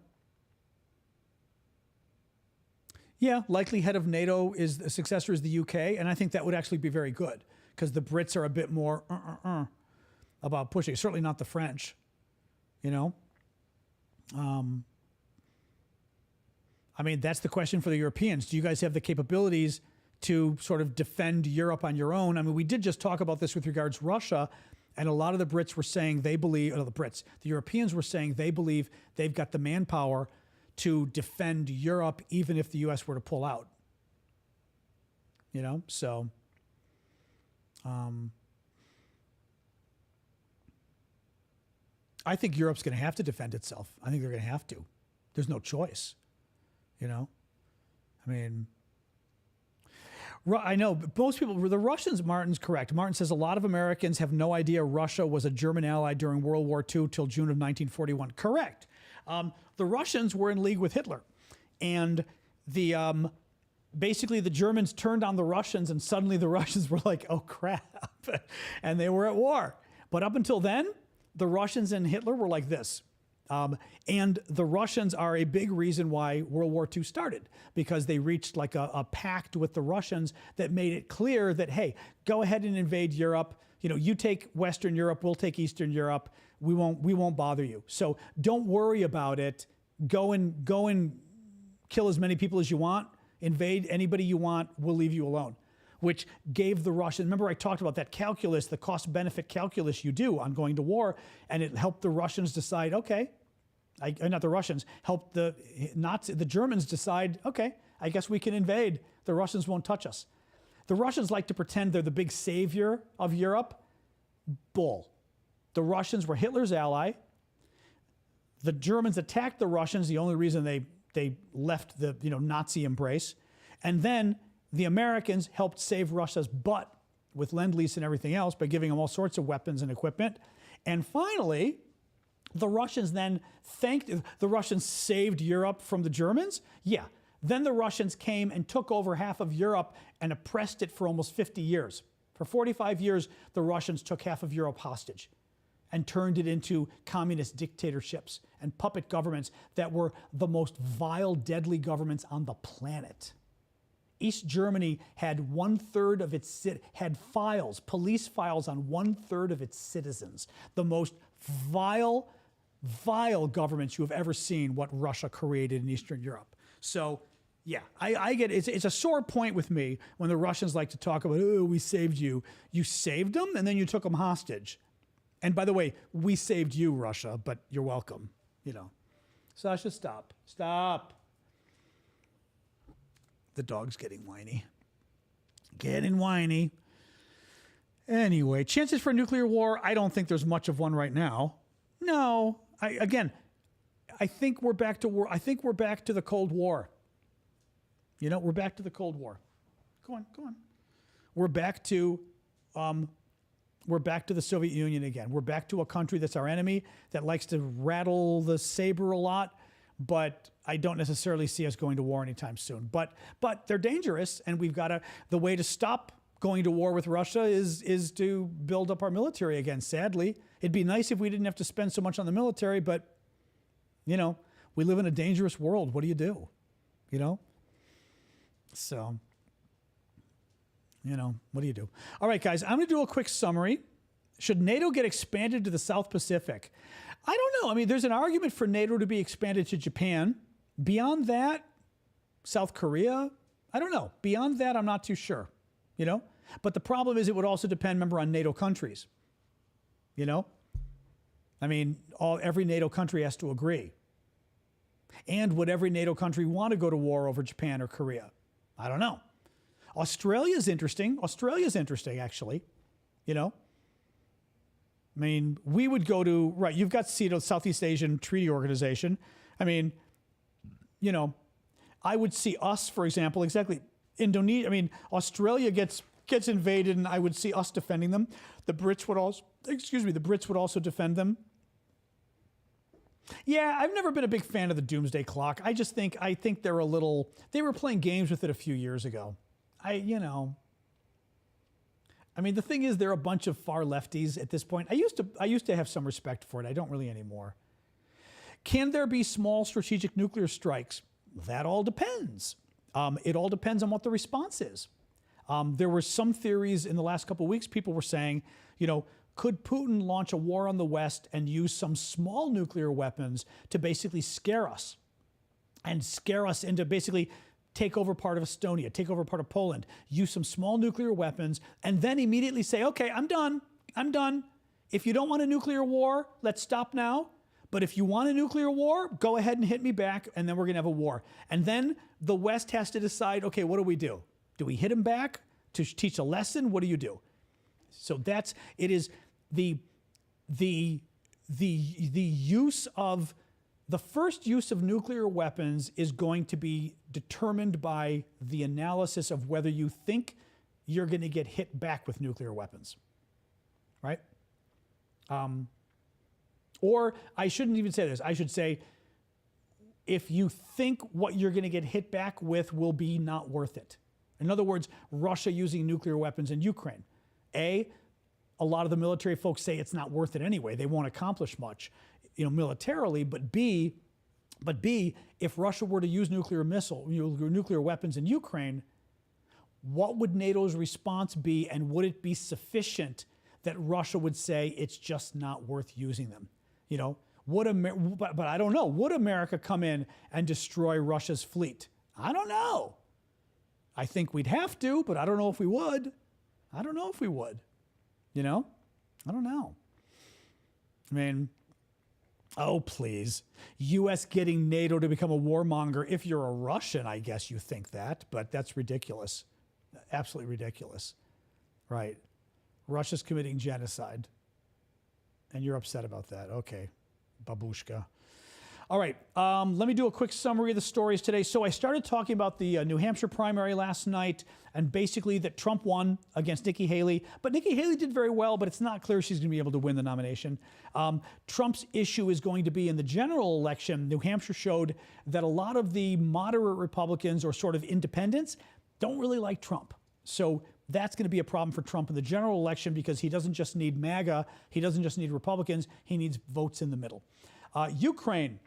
Yeah, likely head of NATO is the successor is the UK, and I think that would actually be very good because the Brits are a bit more about pushing. Certainly not the French, you know? I mean, that's the question for the Europeans. Do you guys have the capabilities to sort of defend Europe on your own? I mean, we did just talk about this with regards to Russia, and a lot of the Brits were saying they believe, the Europeans were saying they believe they've got the manpower to defend Europe even if the U.S. were to pull out. You know, so I think Europe's going to have to defend itself. I think they're going to have to. There's no choice. You know, I mean, I know most people, the Russians, Martin's correct. Martin says a lot of Americans have no idea Russia was a German ally during World War II till June of 1941. Correct. The Russians were in league with Hitler. And basically the Germans turned on the Russians and suddenly the Russians were like, oh, crap. And they were at war. But up until then, the Russians and Hitler were like this. And the Russians are a big reason why World War II started, because they reached like a pact with the Russians that made it clear that, hey, go ahead and invade Europe. You know, you take Western Europe, we'll take Eastern Europe. We won't bother you. So don't worry about it. Go and kill as many people as you want. Invade anybody you want. We'll leave you alone. Which gave the Russians, remember I talked about that calculus, the cost-benefit calculus you do on going to war, and it helped the Russians decide, okay, not the Russians, helped the Germans decide, okay, I guess we can invade. The Russians won't touch us. The Russians like to pretend they're the big savior of Europe. Bull. The Russians were Hitler's ally. The Germans attacked the Russians. The only reason they they left the Nazi embrace. And then the Americans helped save Russia's butt with Lend-Lease and everything else by giving them all sorts of weapons and equipment. And finally, the Russians saved Europe from the Germans? Yeah. Then the Russians came and took over half of Europe and oppressed it for almost 50 years. For 45 years, the Russians took half of Europe hostage and turned it into communist dictatorships and puppet governments that were the most vile, deadly governments on the planet. East Germany had had police files on 1/3 of its citizens. The most vile governments you have ever seen, what Russia created in Eastern Europe. So, yeah, I get it. It's a sore point with me when the Russians like to talk about, oh, we saved you. You saved them, and then you took them hostage. And by the way, we saved you, Russia, but you're welcome. Sasha, stop. Stop. The dog's getting whiny. Anyway, chances for a nuclear war, I don't think there's much of one right now. No. I think we're back to war. I think we're back to the Cold War. We're back to the Cold War. Go on. We're back to the Soviet Union again. We're back to a country that's our enemy, that likes to rattle the saber a lot, but I don't necessarily see us going to war anytime soon. But they're dangerous, and the way to stop going to war with Russia is to build up our military again, sadly. It'd be nice if we didn't have to spend so much on the military, but, we live in a dangerous world. What do you do? So, what do you do? All right, guys, I'm going to do a quick summary. Should NATO get expanded to the South Pacific? I don't know. I mean, there's an argument for NATO to be expanded to Japan. Beyond that, South Korea, I don't know. Beyond that, I'm not too sure, But the problem is it would also depend, remember, on NATO countries, I mean, every NATO country has to agree. And would every NATO country want to go to war over Japan or Korea? I don't know. Australia's interesting, actually, I mean, we would go to, right, you've got Southeast Asian Treaty Organization. I mean, I would see us, for example, exactly, Indonesia. I mean, Australia gets invaded, and I would see us defending them. The Brits would also defend them. Yeah, I've never been a big fan of the doomsday clock. I think they were playing games with it a few years ago. I mean, the thing is, they're a bunch of far lefties at this point. I used to have some respect for it. I don't really anymore. Can there be small strategic nuclear strikes? That all depends. It all depends on what the response is. There were some theories in the last couple of weeks. People were saying, could Putin launch a war on the West and use some small nuclear weapons to basically scare us into basically take over part of Estonia, take over part of Poland, use some small nuclear weapons, and then immediately say, okay, I'm done. If you don't want a nuclear war, let's stop now. But if you want a nuclear war, go ahead and hit me back, and then we're going to have a war. And then the West has to decide, okay, what do? Do we hit him back to teach a lesson? What do you do? So it is the use of the first use of nuclear weapons is going to be determined by the analysis of whether you think you're going to get hit back with nuclear weapons, right? Or I shouldn't even say this. I should say, if you think what you're going to get hit back with will be not worth it. In other words, Russia using nuclear weapons in Ukraine. A lot of the military folks say it's not worth it anyway. They won't accomplish much, militarily. But B, if Russia were to use nuclear weapons in Ukraine, what would NATO's response be, and would it be sufficient that Russia would say it's just not worth using them? But I don't know. Would America come in and destroy Russia's fleet? I don't know. I think we'd have to, but I don't know if we would. I don't know. I mean, oh, please. U.S. getting NATO to become a warmonger. If you're a Russian, I guess you think that, but that's ridiculous. Absolutely ridiculous. Right. Russia's committing genocide. And you're upset about that. Okay. Babushka. All right, let me do a quick summary of the stories today. So I started talking about the New Hampshire primary last night, and basically that Trump won against Nikki Haley. But Nikki Haley did very well, but it's not clear she's going to be able to win the nomination. Trump's issue is going to be in the general election. New Hampshire showed that a lot of the moderate Republicans or sort of independents don't really like Trump. So that's going to be a problem for Trump in the general election because he doesn't just need MAGA, he doesn't just need Republicans, he needs votes in the middle. Ukraine.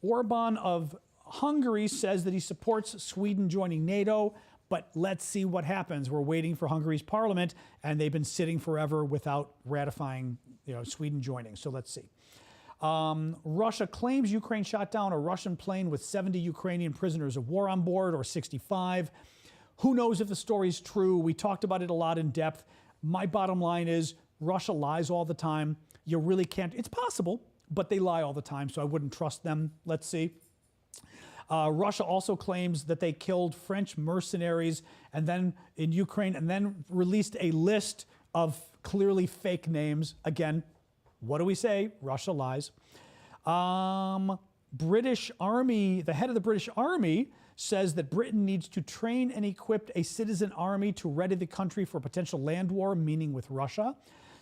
Orban of Hungary says that he supports Sweden joining NATO, but let's see what happens. We're waiting for Hungary's parliament, and they've been sitting forever without ratifying, Sweden joining. So let's see. Russia claims Ukraine shot down a Russian plane with 70 Ukrainian prisoners of war on board, or 65. Who knows if the story's true? We talked about it a lot in depth. My bottom line is Russia lies all the time. You really can't. It's possible, but they lie all the time, so I wouldn't trust them. Let's see. Russia also claims that they killed French mercenaries and then in Ukraine, and then released a list of clearly fake names. Again, what do we say? Russia lies. British Army, the head of the British Army says that Britain needs to train and equip a citizen army to ready the country for potential land war, meaning with Russia.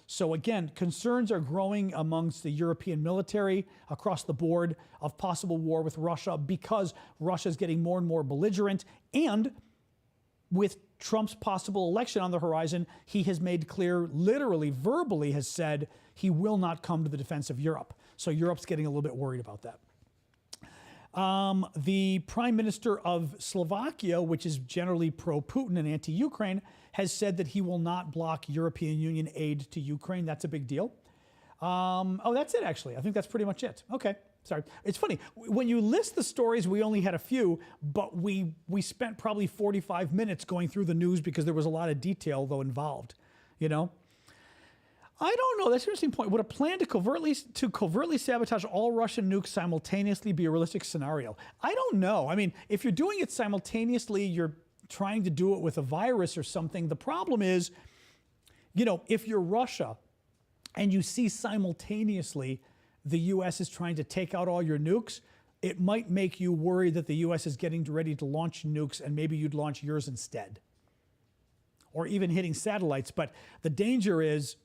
So again, concerns are growing amongst the European military across the board of possible war with Russia because Russia is getting more and more belligerent. And with Trump's possible election on the horizon, he has made clear, literally, verbally has said he will not come to the defense of Europe. So Europe's getting a little bit worried about that. The Prime Minister of Slovakia, which is generally pro-Putin and anti-Ukraine, has said that he will not block European Union aid to Ukraine. That's a big deal. That's it, actually. I think that's pretty much it. Okay, sorry. It's funny. When you list the stories, we only had a few, but we spent probably 45 minutes going through the news because there was a lot of detail, though, involved, I don't know. That's an interesting point. Would a plan to covertly sabotage all Russian nukes simultaneously be a realistic scenario? I don't know. I mean, if you're doing it simultaneously, you're trying to do it with a virus or something. The problem is, if you're Russia and you see simultaneously the U.S. is trying to take out all your nukes, it might make you worry that the U.S. is getting ready to launch nukes and maybe you'd launch yours instead. Or even hitting satellites. But the danger is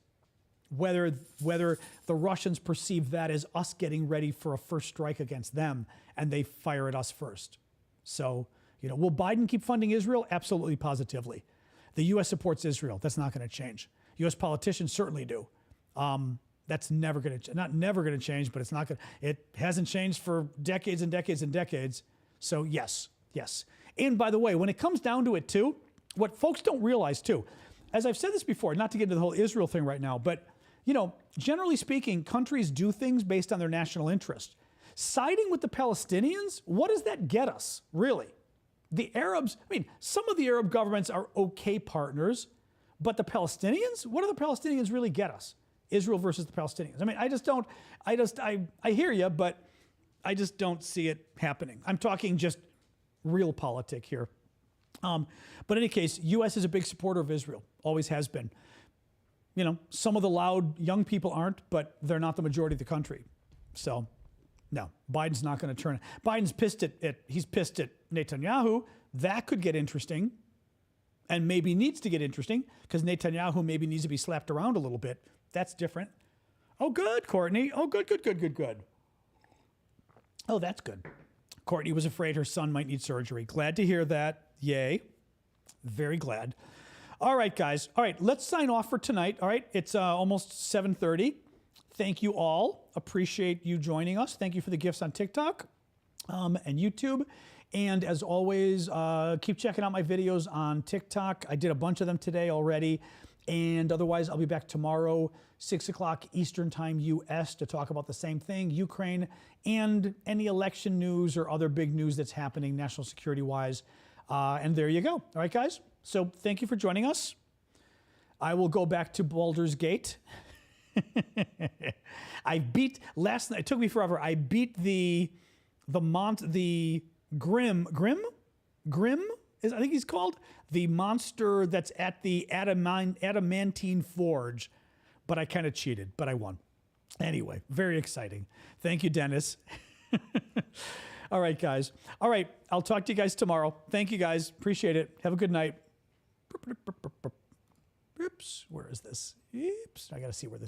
whether the Russians perceive that as us getting ready for a first strike against them and they fire at us first. So, will Biden keep funding Israel? Absolutely, positively. The U.S. supports Israel. That's not going to change. U.S. politicians certainly do. That's never going to, not never going to change, but it's not going to, it hasn't changed for decades and decades and decades. So yes. And by the way, when it comes down to it too, what folks don't realize too, as I've said this before, not to get into the whole Israel thing right now, but generally speaking, countries do things based on their national interest. Siding with the Palestinians, what does that get us, really? The Arabs, some of the Arab governments are okay partners, but the Palestinians, what do the Palestinians really get us? Israel versus the Palestinians. I hear you, but I just don't see it happening. I'm talking just real politic here. But in any case, U.S. is a big supporter of Israel, always has been. Some of the loud young people aren't, but they're not the majority of the country. So, no, Biden's not going to turn. Biden's he's pissed at Netanyahu. That could get interesting and maybe needs to get interesting because Netanyahu maybe needs to be slapped around a little bit. That's different. Oh, good, Courtney. Oh, good. Oh, that's good. Courtney was afraid her son might need surgery. Glad to hear that. Yay. Very glad. All right, guys. All right, let's sign off for tonight. All right, it's almost 7:30. Thank you all. Appreciate you joining us. Thank you for the gifts on TikTok and YouTube. And as always, keep checking out my videos on TikTok. I did a bunch of them today already. And otherwise, I'll be back tomorrow, 6 o'clock Eastern Time U.S. to talk about the same thing, Ukraine, and any election news or other big news that's happening national security-wise. And there you go. All right, guys? So thank you for joining us. I will go back to Baldur's Gate. Last night, it took me forever. I beat the Grim, I think he's called, the monster that's at the Adamantine Forge. But I kind of cheated, but I won. Anyway, very exciting. Thank you, Dennis. All right, guys. All right. I'll talk to you guys tomorrow. Thank you, guys. Appreciate it. Have a good night. Oops. Where is this? Oops. I got to see where this